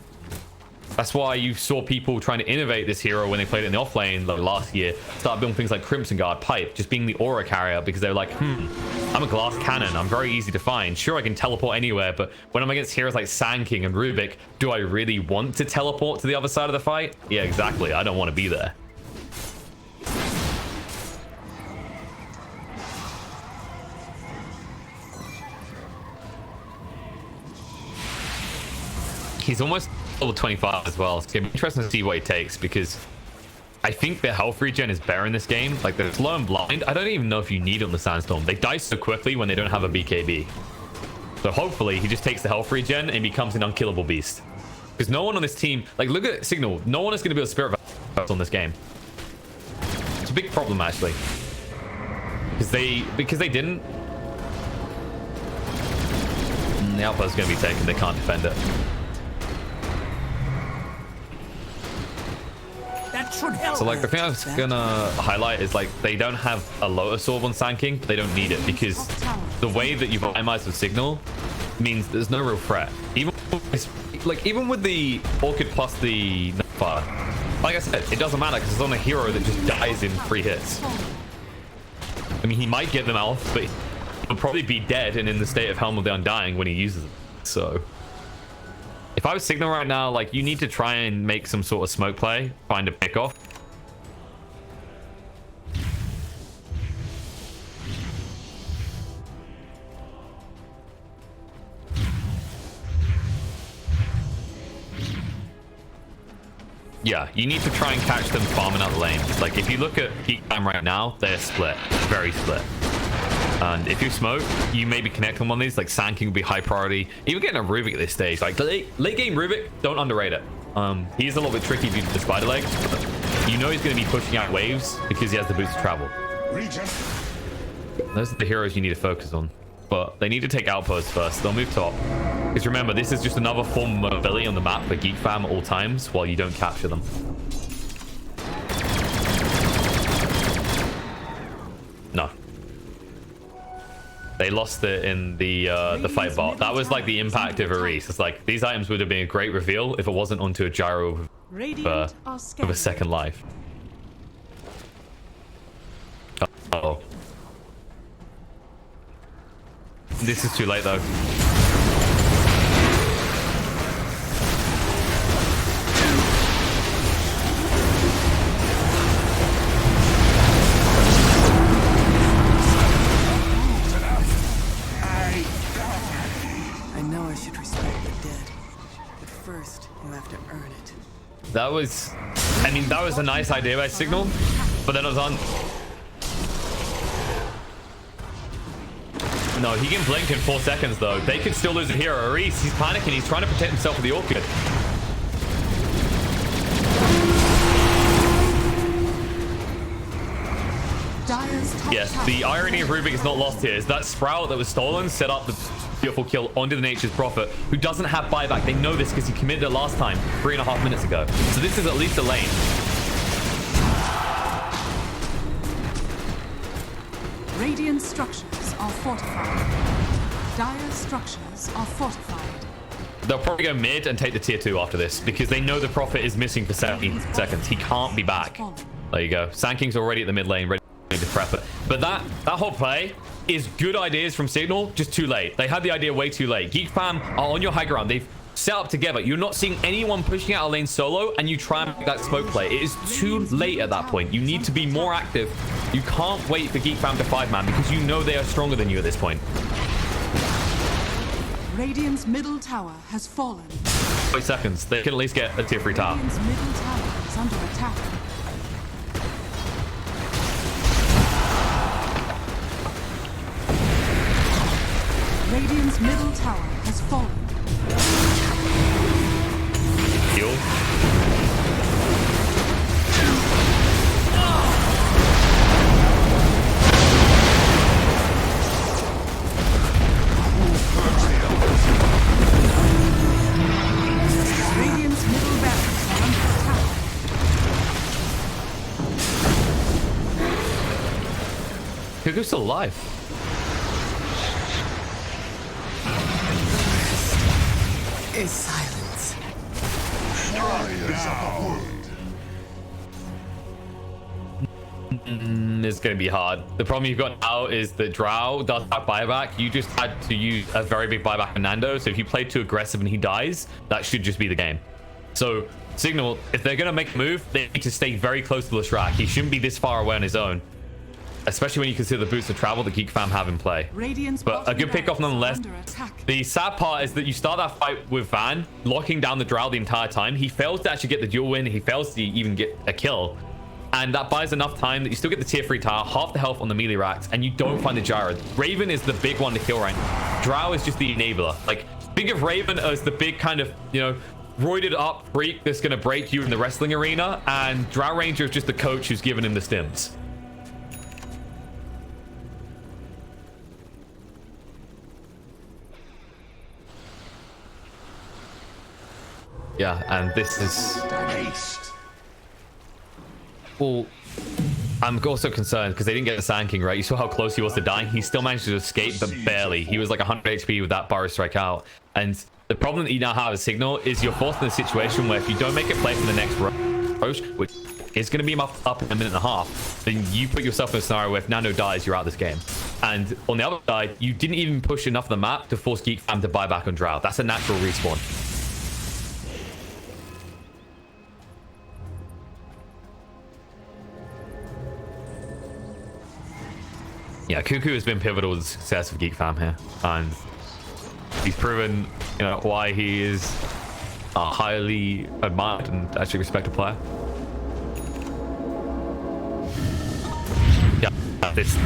That's why you saw people trying to innovate this hero when they played it in the off lane like last year. Start building things like Crimson Guard, Pipe, just being the aura carrier because they were like, I'm a glass cannon. I'm very easy to find. Sure, I can teleport anywhere, but when I'm against heroes like Sand King and Rubik, do I really want to teleport to the other side of the fight? Yeah, exactly. I don't want to be there. He's almost level 25 as well. It's gonna be interesting to see what he takes because I think the health regen is better in this game. Like the slow and blind, I don't even know if you need it on the Sandstorm. They die so quickly when they don't have a BKB. So hopefully he just takes the health regen and becomes an unkillable beast. Because no one on this team, like look at Cignal, no one is going to be able to Spirit Vessel on this game. It's a big problem actually. Because they didn't. The Outpost is going to be taken, they can't defend it. So like the thing I was gonna highlight is like they don't have a Lotus Orb on Sand King, but they don't need it because the way that you've itemized with Cignal means there's no real threat. Even with the Orchid plus the Fire, like I said, it doesn't matter because it's on a hero that just dies in 3 hits. I mean, he might get them out, but he'll probably be dead and in the state of Helm of the Undying when he uses it. So if I was Cignal right now, like you need to try and make some sort of smoke play, find a pick off. Yeah, you need to try and catch them farming out the lanes. Like if you look at Geek Time right now, they're split, very split. And if you smoke, you maybe connect on one of these. Like Sanking would be high priority. Even getting a Rubik at this stage. Like late game Rubik, don't underrate it. He's a little bit tricky due to the spider legs. You know he's going to be pushing out waves because he has the boots to travel. Those are the heroes you need to focus on. But they need to take Outpost first. They'll move top. Because remember, this is just another form of mobility on the map for Geek Fam at all times while you don't capture them. No. They lost it in the fight bot. That was like the impact of Aris. It's like these items would have been a great reveal if it wasn't onto a gyro of a second life. Oh. This is too late though. I know I should respect the dead, but first you have to earn it. That was, I mean, that was a nice idea by Cignal, but then it was on. No, he can blink in 4 seconds though. They could still lose it here. Aris, he's panicking. He's trying to protect himself with the orchid. Yes, the irony of Rubik is not lost here. Is that Sprout that was stolen set up the beautiful kill onto the Nature's Prophet, who doesn't have buyback. They know this because he committed it last time 3.5 minutes ago. So this is at least a lane. Radiant structures are fortified. Dire structures are fortified. They'll probably go mid and take the tier 2 after this because they know the Prophet is missing for 17 seconds. He can't be back. There you go. Sanking's already at the mid lane, ready to prep it. But that whole play is good ideas from Cignal, just too late. They had the idea way too late. Geek Fam are on your high ground. They've set up together. You're not seeing anyone pushing out a lane solo, and you try and make that smoke play. It is too late at that point. You need to be more active. You can't wait for Geek Fam to 5-man because you know they are stronger than you at this point. Radiant's middle tower has fallen. 8 seconds. They can at least get a tier 3 tower. Radiant's middle tower is under attack. Radiant's middle tower has fallen. Heal. Radiant's middle barracks are under attack. Cuckoo's still alive. Is silence. It's going to be hard. The problem you've got now is that Drow does have buyback. You just had to use a very big buyback on Nando. So if you play too aggressive and he dies, that should just be the game. So Cignal, if they're going to make a move, they need to stay very close to Leshrac. He shouldn't be this far away on his own. Especially when you consider the boots of travel that Geek Fam have in play. But a good pick off nonetheless. The sad part is that you start that fight with Van, locking down the Drow the entire time. He fails to actually get the duel win. He fails to even get a kill. And that buys enough time that you still get the tier 3 tower, half the health on the melee racks, and you don't find the gyro. Raven is the big one to kill right now. Drow is just the enabler. Like, think of Raven as the big kind of, you know, roided up freak that's going to break you in the wrestling arena, and Drow Ranger is just the coach who's giving him the stims. Yeah, and this is... Well, I'm also concerned because they didn't get the Sand King, right? You saw how close he was to dying. He still managed to escape, but barely. He was like 100 HP with that Burrow Strike out. And the problem that you now have as Cignal is you're forced in a situation where if you don't make it play for the next approach, which is going to be up in a minute and a half, then you put yourself in a scenario where if Nando dies, you're out of this game. And on the other side, you didn't even push enough of the map to force Geek Fam to buy back on Drow. That's a natural respawn. Yeah, Cuckoo has been pivotal to the success of Geek Fam here, and he's proven, you know, why he is a highly admired and actually respected player. Yeah, This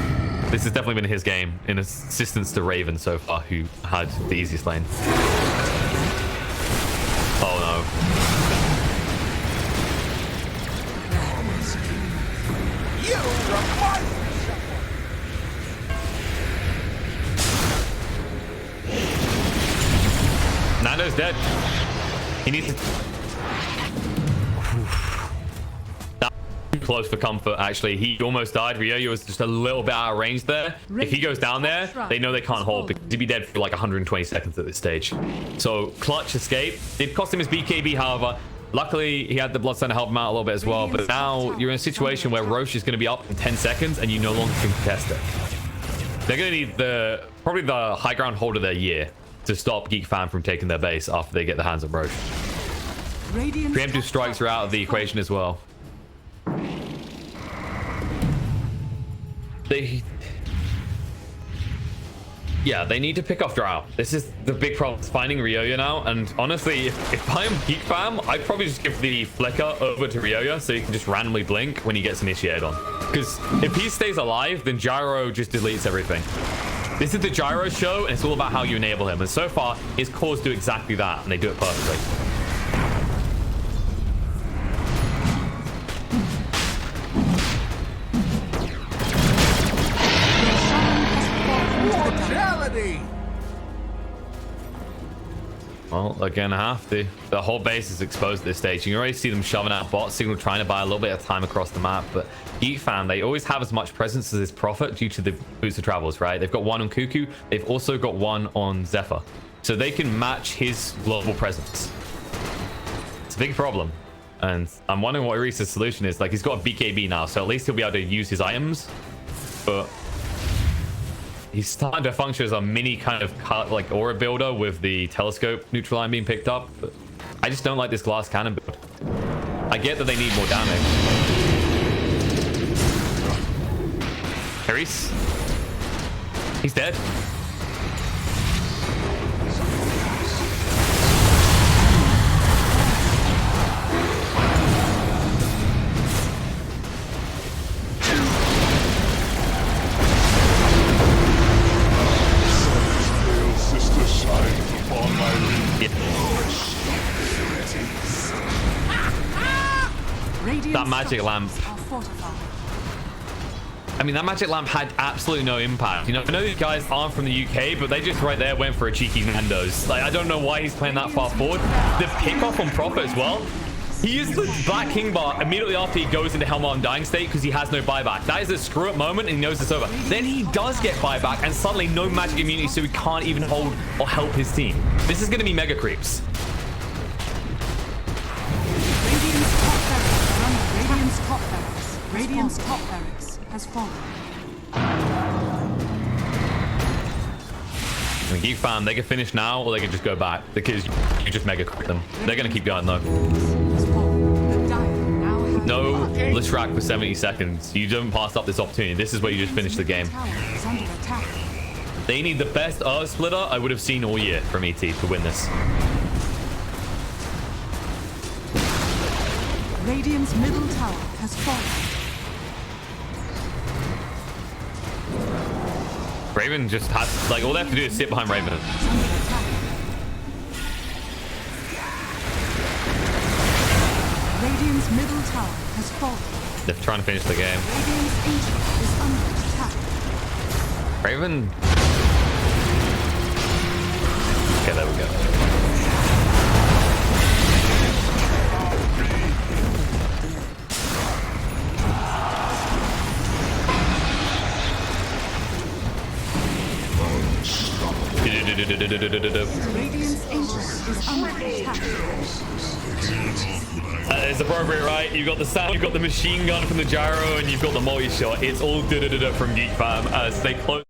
has definitely been his game in assistance to Raven so far, who had the easiest lane. Oh no. Nando's dead. He needs to... Close for comfort, actually. He almost died. Ryoyo was just a little bit out of range there. If he goes down there, they know they can't hold because he'd be dead for like 120 seconds at this stage. So clutch escape. It cost him his BKB, however. Luckily, he had the Bloodstone to help him out a little bit as well. But now you're in a situation where Roche is going to be up in 10 seconds and you no longer can contest it. They're going to need probably the high ground hold of their year to stop Geek Fan from taking their base after they get the hands on Roche. Preemptive strikes are out of the equation as well. They need to pick off Drow. This is the big problem. It's finding Ryoyo now. And honestly, if I'm Geek Fam, I'd probably just give the flicker over to Ryoyo so he can just randomly blink when he gets initiated on. Because if he stays alive, then Gyro just deletes everything. This is the Gyro show, and it's all about how you enable him. And so far, his cores do exactly that, and they do it perfectly. Well, they're gonna have to. The whole base is exposed at this stage. You can already see them shoving out bot Cignal, trying to buy a little bit of time across the map. But Geek Fan, they always have as much presence as his Prophet due to the booster travels, right? They've got one on Cuckoo. They've also got one on Zephyr. So they can match his global presence. It's a big problem. And I'm wondering what Reese's solution is. Like, he's got a BKB now, so at least he'll be able to use his items. But he's starting to function as a mini kind of like aura builder with the telescope neutral line being picked up. But I just don't like this glass cannon build. I get that they need more damage. Harris? He's dead. That magic lamp. I mean, that magic lamp had absolutely no impact. You know, I know these guys aren't from the UK, but they just right there went for a cheeky Nando's. Like, I don't know why he's playing that far forward. The pickoff on Prophet as well. He is the Black King bar immediately after he goes into Helm on dying state because he has no buyback. That is a screw up moment and he knows it's over. Then he does get buyback and suddenly no magic immunity, so he can't even hold or help his team. This is going to be mega creeps. Radiant's top barracks has fallen. I mean, Geek Fan, they can finish now or they can just go back because you just mega crit them. They're going to keep going though. No Lishrak for 70 seconds. You don't pass up this opportunity. This is where you just finish the game. They need the best Earth splitter I would have seen all year from ET to win this. Radiant's middle tower has fallen. Raven just has, like, all they have to do is sit behind Raven. Radiant's middle tower has fallen. They're trying to finish the game. Radiant's ancient is under attack. Raven. Okay, there we go. Radiant's ancient is under attack. That is appropriate, right? You've got the sound, you've got the machine gun from the gyro, and you've got the multi-shot. It's all from Geek Fam as they close.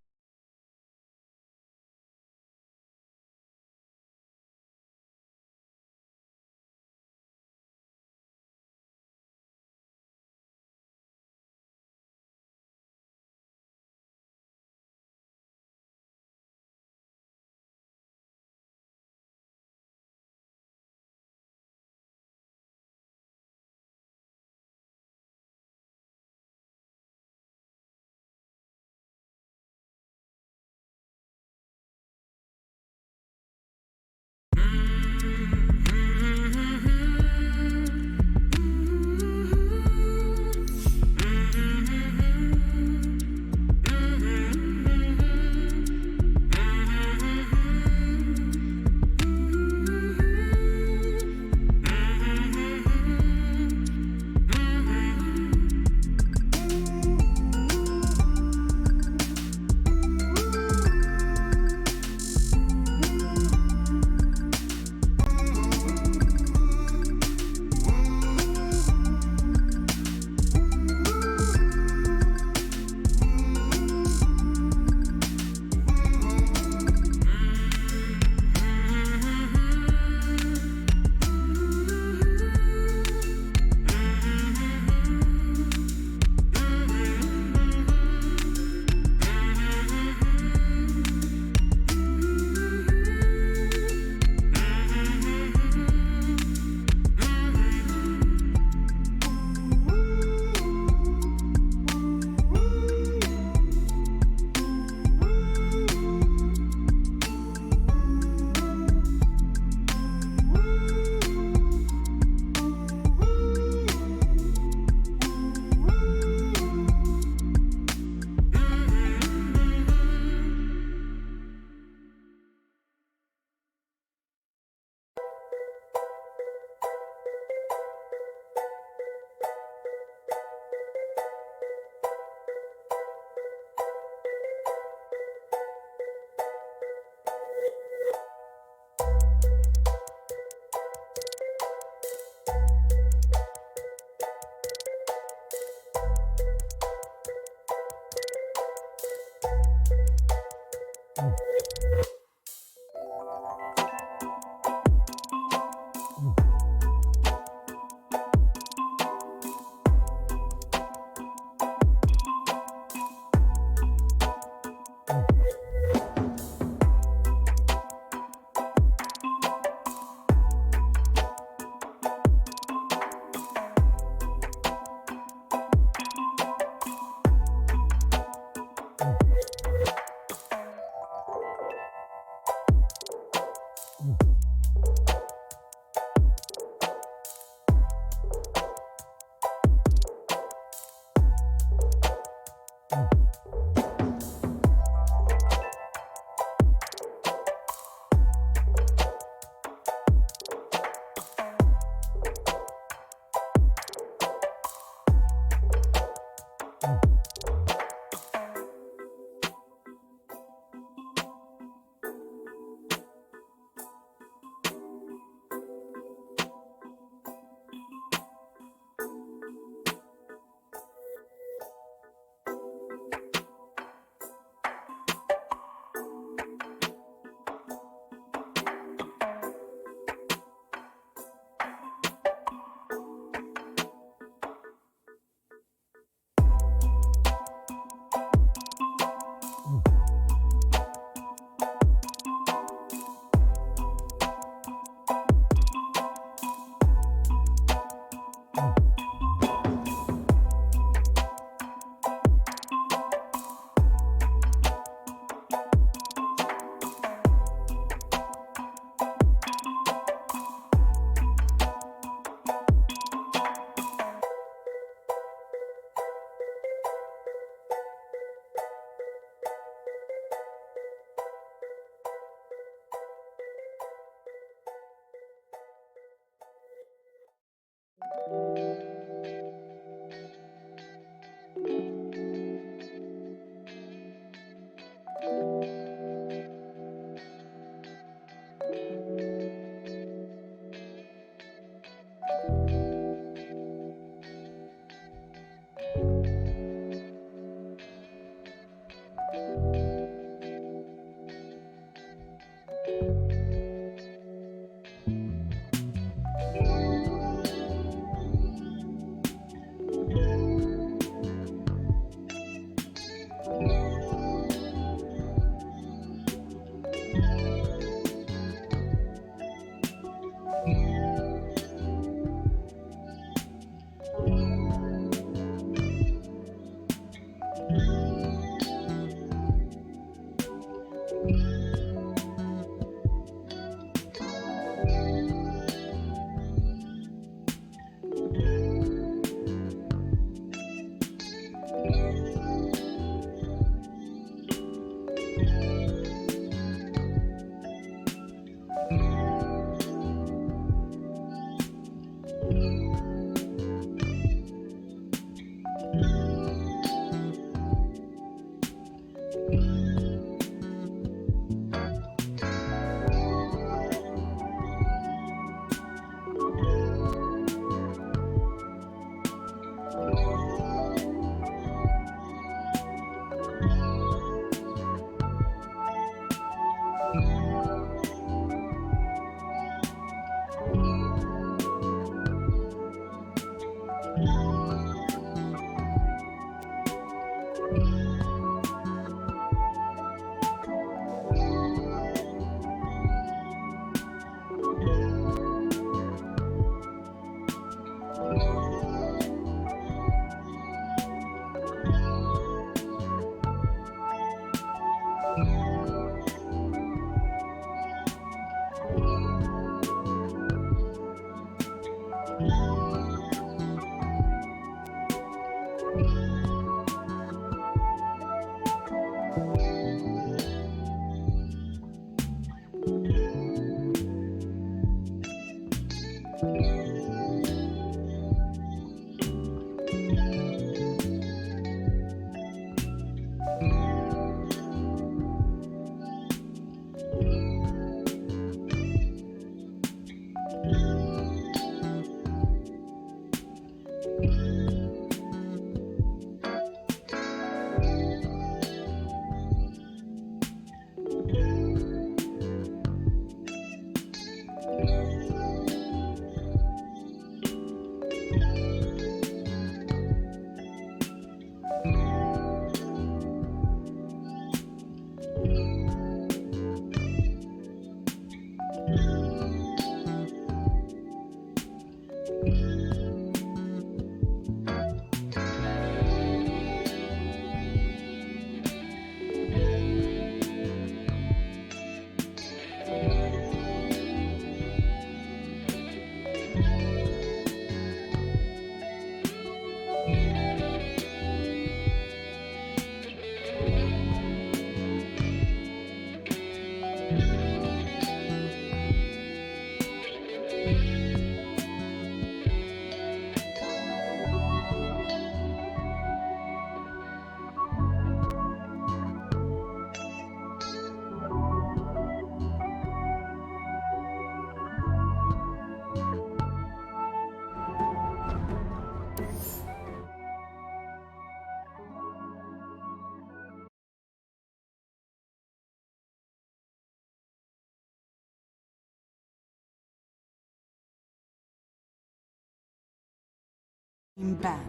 Banned.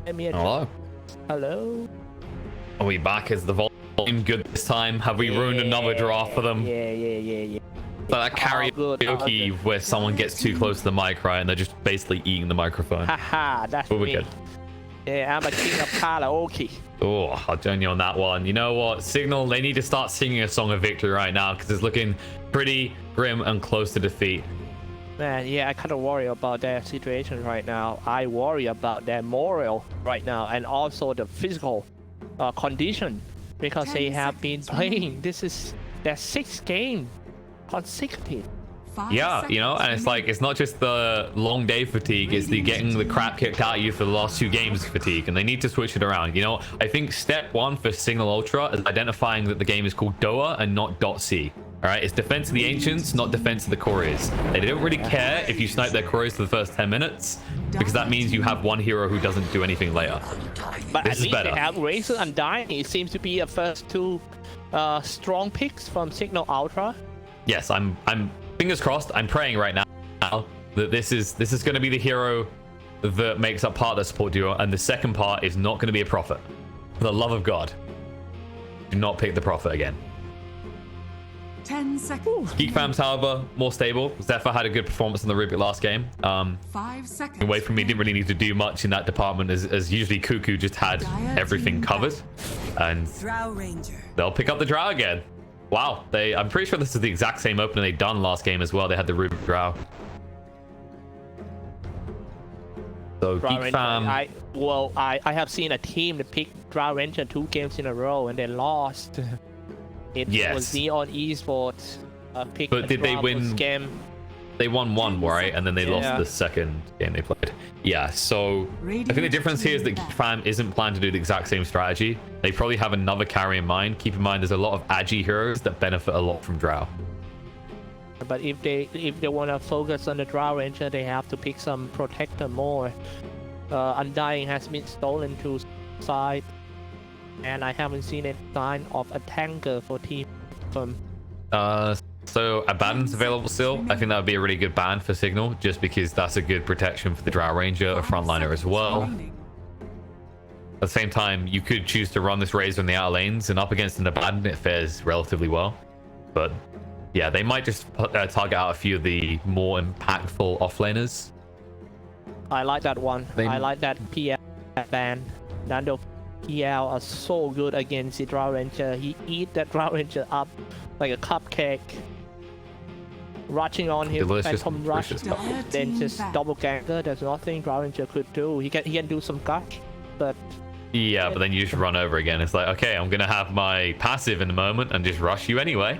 Hello. Hello. Are we back? Is the volume good this time? Have we ruined another draft for them? Yeah. So that karaoke where someone gets too close to the mic, right, and they're just basically eating the microphone. Haha, that's But we're me. good. Yeah, I'm a king of karaoke. Oh, I'll join you on that one. You know what? Cignal, they need to start singing a song of victory right now because it's looking pretty grim and close to defeat. Man, yeah, I kind of worry about their situation right now. I worry about their moral right now and also the physical condition because they have been playing. This is their 6th game consecutive. Yeah, you know, and it's like, it's not just the long day fatigue, it's the getting the crap kicked out of you for the last 2 games fatigue, and they need to switch it around. You know, I think step 1 for Cignal Ultra is identifying that the game is called DOA and not .c. All right, it's defense of the ancients, not defense of the couriers. They don't really care if you snipe their couriers for the first 10 minutes, because that means you have one hero who doesn't do anything later. But This at is least better. they have Razor and Dying. It seems to be the first 2 strong picks from Cignal Ultra. Yes, I'm fingers crossed. I'm praying right now that this is going to be the hero that makes up part of the support duo, and the second part is not going to be a prophet. For the love of God, do not pick the prophet again. 10 seconds. Geek fams, however, more stable. Zephyr had a good performance in the Rubik last game. 5 seconds. Away from me, didn't really need to do much in that department, as usually Cuckoo just had everything covered, and Drow Ranger. they'll pick up the Drow again. Wow, I'm pretty sure this is the exact same opener they done last game as well. They had the Rubik Drow. So Drow Geek Ranger. fam, I have seen a team that picked Drow Ranger 2 games in a row and they lost. It Yes. was Neon Esports picked. But did they Drow win? Scam. they won one, right? And then they lost Yeah. the second game they played. Yeah, so I think the difference here is that Geek fam isn't planned to do the exact same strategy. They probably have another carry in mind. Keep in mind, there's a lot of agi heroes that benefit a lot from Drow. But if they want to focus on the Drow Ranger, they have to pick some protector more. Undying has been stolen to side, and I haven't seen a sign of a tanker for team from. So Abaddon's available still. I think that would be a really good ban for Cignal, just because that's a good protection for the Drow Ranger, a frontliner as well. At the same time, you could choose to run this Razor in the outer lanes, and up against an Abaddon, it fares relatively well. But yeah, they might just target out a few of the more impactful offlaners. I like that one. They- I like that PL ban. Nando PL are so good against the Drow Ranger. He eat that Drow Ranger up like a cupcake. Rushing on him, Delicious, Phantom Rush, delicious. Dire then team just back. double ganker. There's nothing Drow Ranger could do. He can do some gush, but Yeah, but then you just run over again. It's like, okay, I'm gonna have my passive in a moment and just rush you anyway.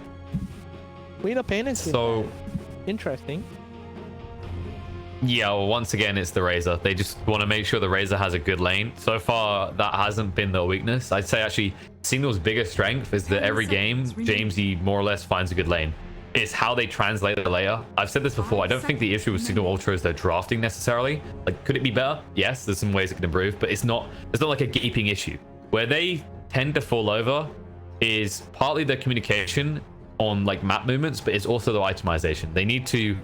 Wheel of Pain is So interesting. yeah, well, once again, it's the Razor. They just want to make sure the Razor has a good lane. So far, that hasn't been their weakness. I'd say actually, Cignal's biggest strength is that every game, Jamesy more or less finds a good lane. It's how they translate the layer. I've said this before. I don't think the issue with Cignal Ultra is their drafting necessarily. Like, could it be better? Yes, there's some ways it can improve, but it's not like a gaping issue. Where they tend to fall over is partly their communication on like map movements, but it's also their itemization. They need to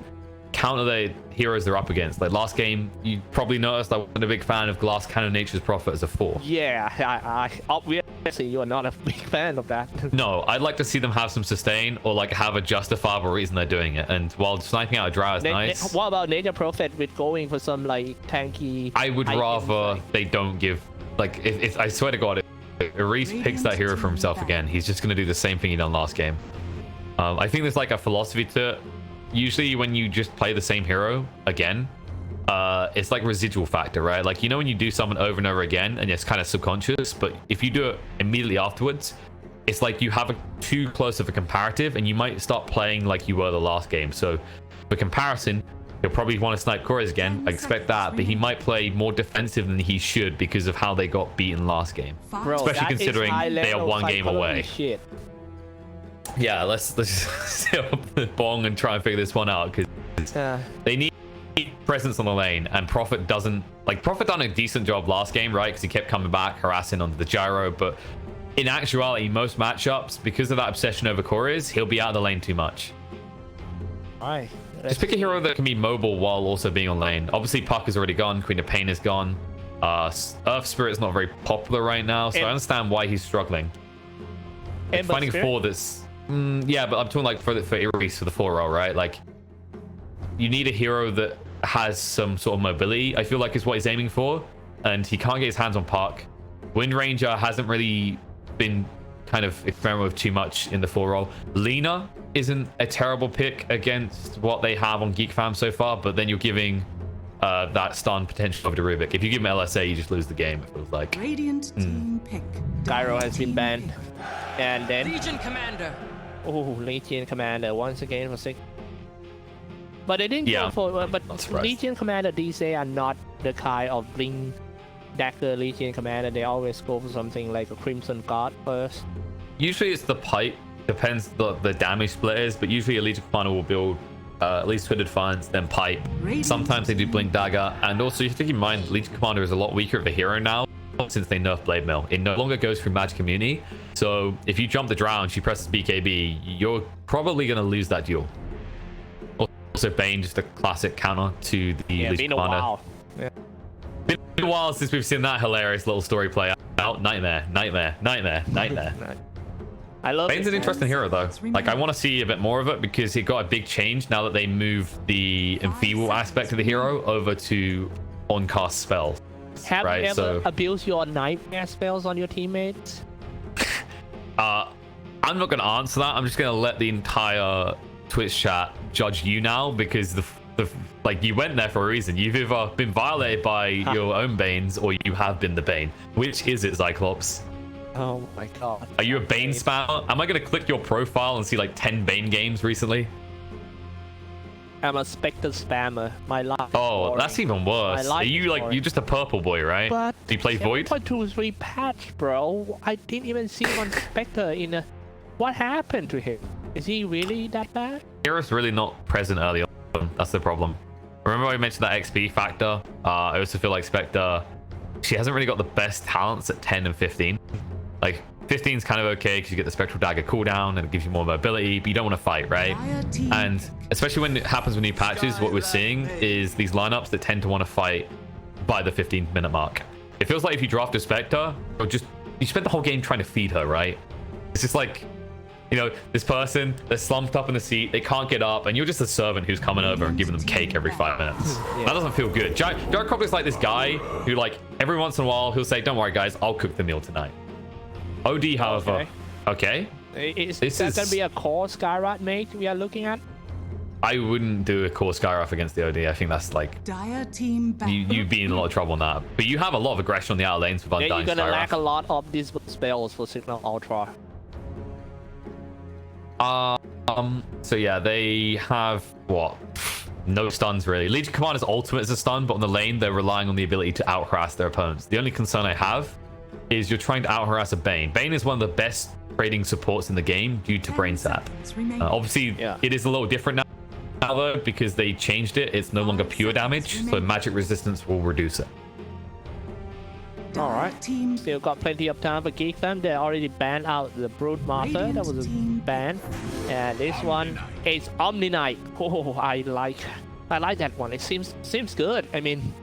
counter the heroes they're up against. Like last game, you probably noticed I wasn't a big fan of Glass Cannon Nature's Prophet as a 4. Yeah, I obviously you're not a big fan of that. No, I'd like to see them have some sustain or like have a justifiable reason they're doing it. And while sniping out a Drow is nice, What about Nature Prophet with going for some like tanky? I would items, rather like- they don't give like if I swear to God, if Reese picks that hero for himself again, he's just gonna do the same thing he done last game. I think there's like a philosophy to it. Usually when you just play the same hero again, it's like residual factor, right? Like, you know, when you do something over and over again and it's kind of subconscious, but if you do it immediately afterwards, it's like you have too close of a comparative and you might start playing like you were the last game. So for comparison, he'll probably want to snipe Chorus again. I expect that, but he might play more defensive than he should because of how they got beaten last game. Bro, Especially that is considering high they are level one game psychology away. Shit. Yeah, let's just sit up the bong and try and figure this one out because they need presence on the lane, and Prophet doesn't. Like, Prophet done a decent job last game, right? Because he kept coming back, harassing onto the gyro. But in actuality, most matchups, because of that obsession over cores, he'll be out of the lane too much. Alright. Just pick a hero that can be mobile while also being on lane. Obviously, Puck is already gone. Queen of Pain is gone. Earth Spirit's not very popular right now, so I understand why he's struggling. Like, Ember finding Spirit? 4 that's yeah, but I'm talking like for Iris for the 4 role, right? Like, you need a hero that has some sort of mobility, I feel like is what he's aiming for, and he can't get his hands on Puck. Wind Ranger hasn't really been kind of experimented with too much in the 4 role. Lena isn't a terrible pick against what they have on Geek Fam so far, but then you're giving that stun potential over to Rubik. If you give him LSA, you just lose the game, it feels like. Radiant team pick. Gyro has been Team banned. pick. And then Legion Commander. Legion Commander once again for 6. But they didn't Yeah, go for but not surprised. Legion Commander these days are not the kind of bling dagger Legion Commander. They always go for something like a Crimson Guard first. Usually it's the pipe, depends the damage split is, but usually a Legion Commander will build at least Hooded Fines, then pipe. Sometimes they do Blink Dagger, and also you have to keep in mind Legion Commander is a lot weaker of a hero now since they nerfed Blade Mail. It no longer goes through Magic Immunity, so if you jump the Drow and she presses BKB, you're probably going to lose that duel. Also Bane, just a classic counter to the Yeah, Legion been a Commander. while. Yeah. Been a while since we've seen that hilarious little story play out. Nightmare. I love Bane's it. an interesting hero though. Like, I want to see a bit more of it because he got a big change now that they moved the enfeeble aspect of the hero over to on-cast spells. Have right, you ever so abused your nightmare spells on your teammates? I'm not going to answer that. I'm just going to let the entire Twitch chat judge you now because the like, you went there for a reason. You've either been violated by your own Banes or you have been the Bane. Which is it, Cyclops? Oh my god. Are you a Bane spammer? Am I going to click your profile and see like 10 Bane games recently? I'm a Spectre spammer. My life. Oh, that's even worse. My life Are you is like, boring. you're just a purple boy, right? But Do you play Void? 7.23 patch, bro. I didn't even see one Spectre in a. What happened to him? Is he really that bad? Hero's really not present early on. That's the problem. Remember I mentioned that XP factor? I also feel like Spectre, she hasn't really got the best talents at 10 and 15. Like, 15 is kind of okay because you get the Spectral Dagger cooldown and it gives you more mobility, but you don't want to fight, right? Dire team And especially when it happens with new patches, what we're seeing is these lineups that tend to want to fight by the 15-minute mark. It feels like if you draft a Spectre, or just you spend the whole game trying to feed her, right? It's just like, You know, this person, they're slumped up in the seat, they can't get up, and you're just a servant who's coming over and giving them cake every 5 minutes. That doesn't feel good. Jared Croc is like this guy who, like, every once in a while, he'll say, don't worry, guys, I'll cook the meal tonight. OD, however, okay. Is that going to be a core Skyrat mate we are looking at? I wouldn't do a core Skyruff against the OD. I think that's like Dire team back. you'd be in a lot of trouble on that. But you have a lot of aggression on the outer lanes with Undying You're going to lack a Skyruff. lot of these spells for Cignal Ultra. So yeah, they have what? No stuns really. Legion Commander's ultimate is a stun, but on the lane they're relying on the ability to out harass their opponents. The only concern I have is you're trying to out harass a Bane. Bane is one of the best trading supports in the game due to brain sap. Obviously, it is a little different now though because they changed it. It's no longer pure damage, so magic resistance will reduce it. Alright, still got plenty of time for Geek them. They already banned out the Brood Master. That was a ban. And this one is Omni Knight. Oh, I like that one. It seems good. I mean,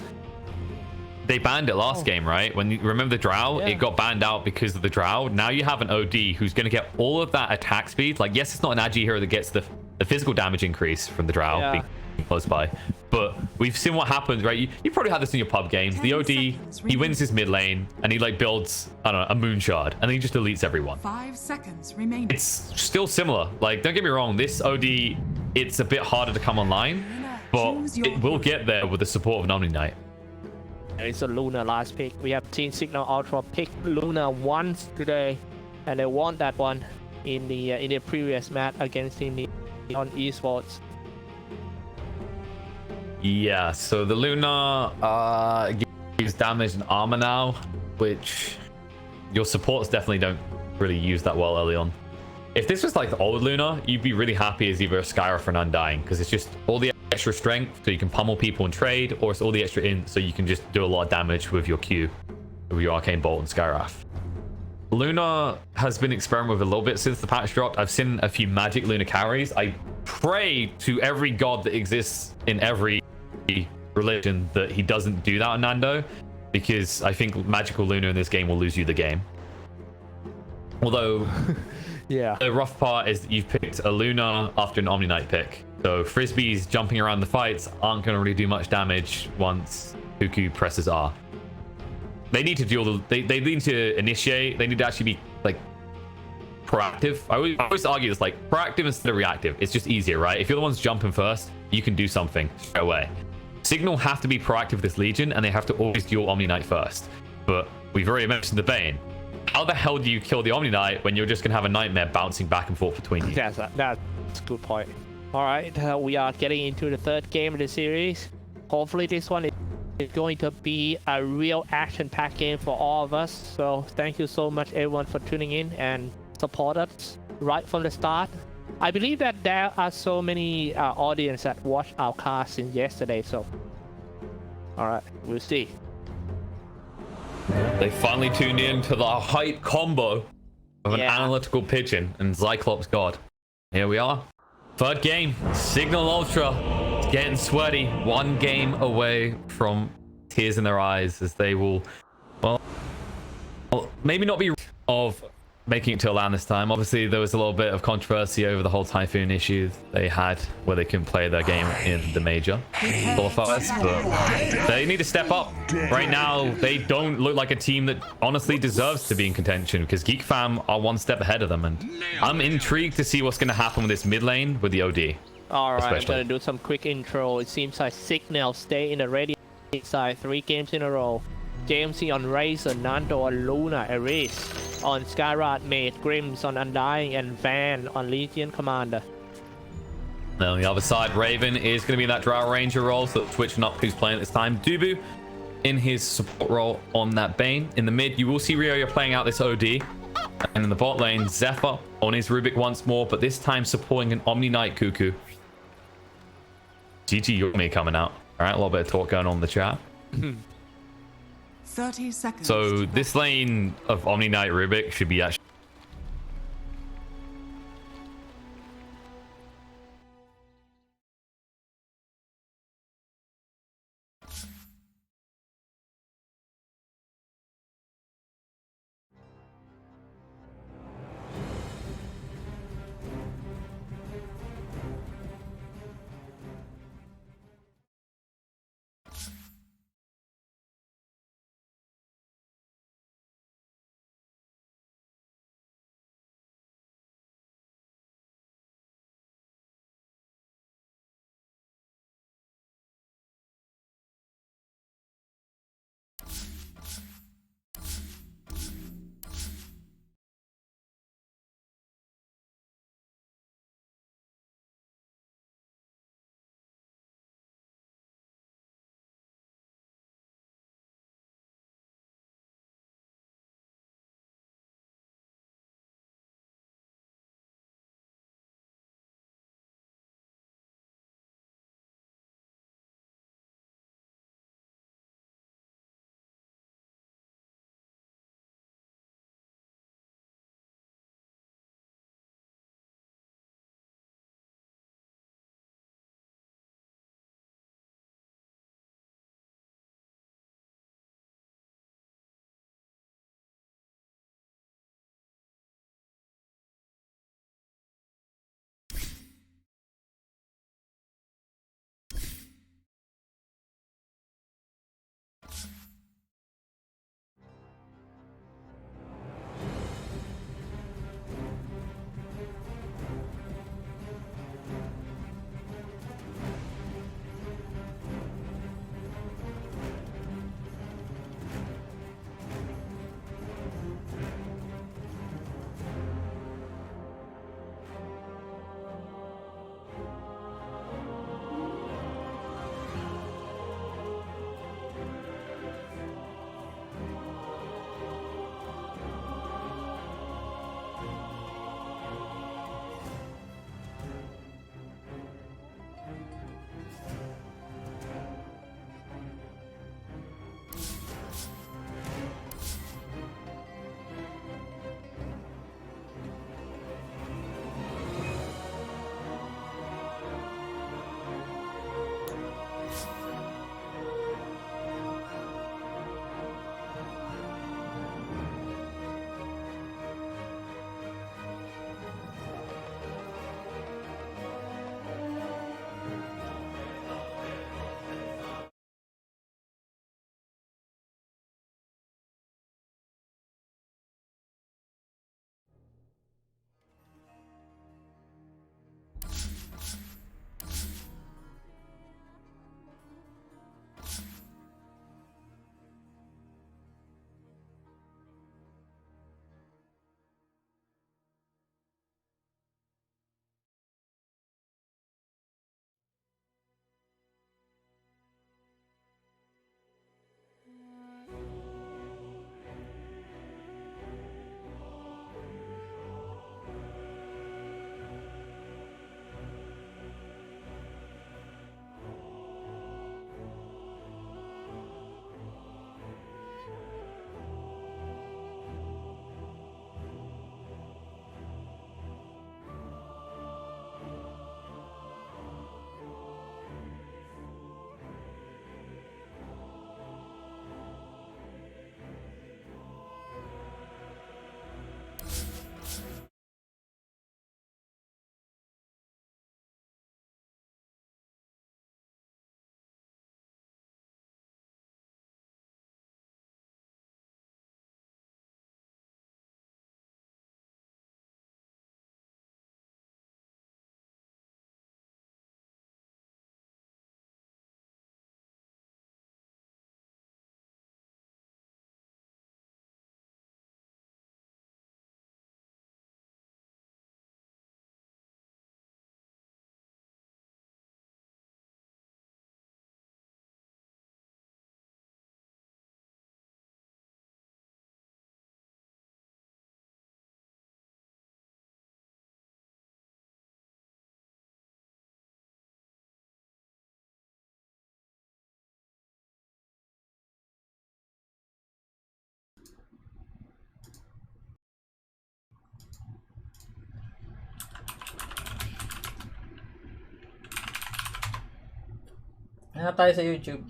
they banned it last game, right? When you remember the Drow, it got banned out because of the Drow. Now you have an OD who's going to get all of that attack speed. Like, yes, it's not an Agi hero that gets the physical damage increase from the Drow being close by, but we've seen what happens, right? You probably had this in your pub games. The OD, he wins his mid lane and he like builds, I don't know, a moon shard, and then he just deletes everyone. 5 seconds remaining. It's still similar. Like, don't get me wrong, this OD, it's a bit harder to come online, but it will get there with the support of an Omni Knight. it's a Luna last pick. We have seen Cignal Ultra pick Luna once today, and they won that one in the previous match against Team on esports. Yeah, so the Luna gives damage and armor now, which your supports definitely don't really use that well early on. If this was like the old Luna, you'd be really happy as either a Skyruff or an Undying, because it's just all the extra strength so you can pummel people and trade, or it's all the extra int so you can just do a lot of damage with your Q, with your Arcane Bolt and Skyruff. Luna has been experimenting with a little bit since the patch dropped. I've seen a few magic Luna carries. I pray to every god that exists in every religion that he doesn't do that on Nando, because I think magical Luna in this game will lose you the game. Although the rough part is that you've picked a Luna after an Omni Knight pick, so frisbees jumping around the fights aren't going to really do much damage once Cuckoo presses R. They need to do they need to initiate. They need to actually be like proactive. I always argue it's like proactive instead of reactive. It's just easier, right? If you're the ones jumping first, you can do something straight away. Cignal have to be proactive with this Legion, and they have to always duel Omni Knight first. But we've already mentioned the Bane. How the hell do you kill the Omni Knight when you're just gonna have a nightmare bouncing back and forth between you? That's a good point. All right, we are getting into the third game of the series. Hopefully this one is going to be a real action-packed game for all of us. So thank you so much everyone for tuning in and support us right from the start. I believe that there are so many audience that watched our cast since yesterday. So all right, we'll see. They finally tuned in to the hype combo of an analytical pigeon and Cyclops God. Here we are. Third game, Cignal Ultra. It's getting sweaty. One game away from tears in their eyes as they will, well maybe not be of making it to LAN this time. Obviously, there was a little bit of controversy over the whole Typhoon issue they had where they couldn't play their game in the major qualifiers, but they need to step up. Right now, they don't look like a team that honestly deserves to be in contention, because Geek Fam are one step ahead of them, and I'm intrigued to see what's going to happen with this mid lane with the OD. All right, especially. I'm going to do some quick intro. It seems like Cignal stay in the Radiant side 3 games in a row. JMC on Razor, Nando on Luna, Erase on Skyrat, Mate, Grims on Undying, and Van on Legion Commander. Then on the other side, Raven is going to be in that Drow Ranger role, so switching up who's playing at this time. Dubu in his support role on that Bane. In the mid, you will see Ryoya playing out this OD. And in the bot lane, Zephyr on his Rubik once more, but this time supporting an Omni Knight Cuckoo. GG Yomi coming out. All right, a little bit of talk going on in the chat. 30 seconds. So this lane of Omni Knight Rubik should be actually Hanap tayo sa YouTube.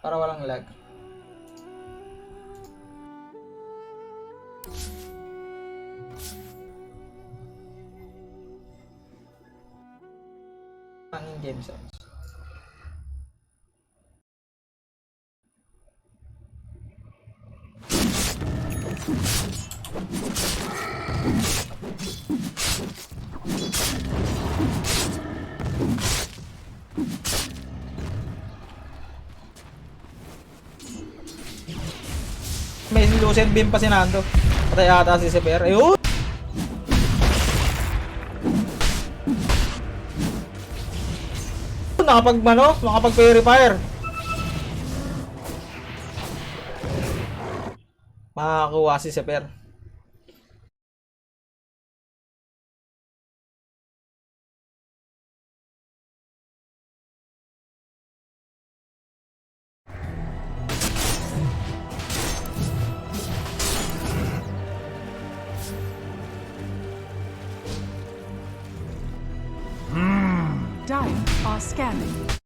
Para walang lag. Ang in-game sounds. May Lucent Beam pa si Nando. Patay ata si Sever. Ayun! Nakapag-purifier. Makakuha si Sever. Dire are scanning.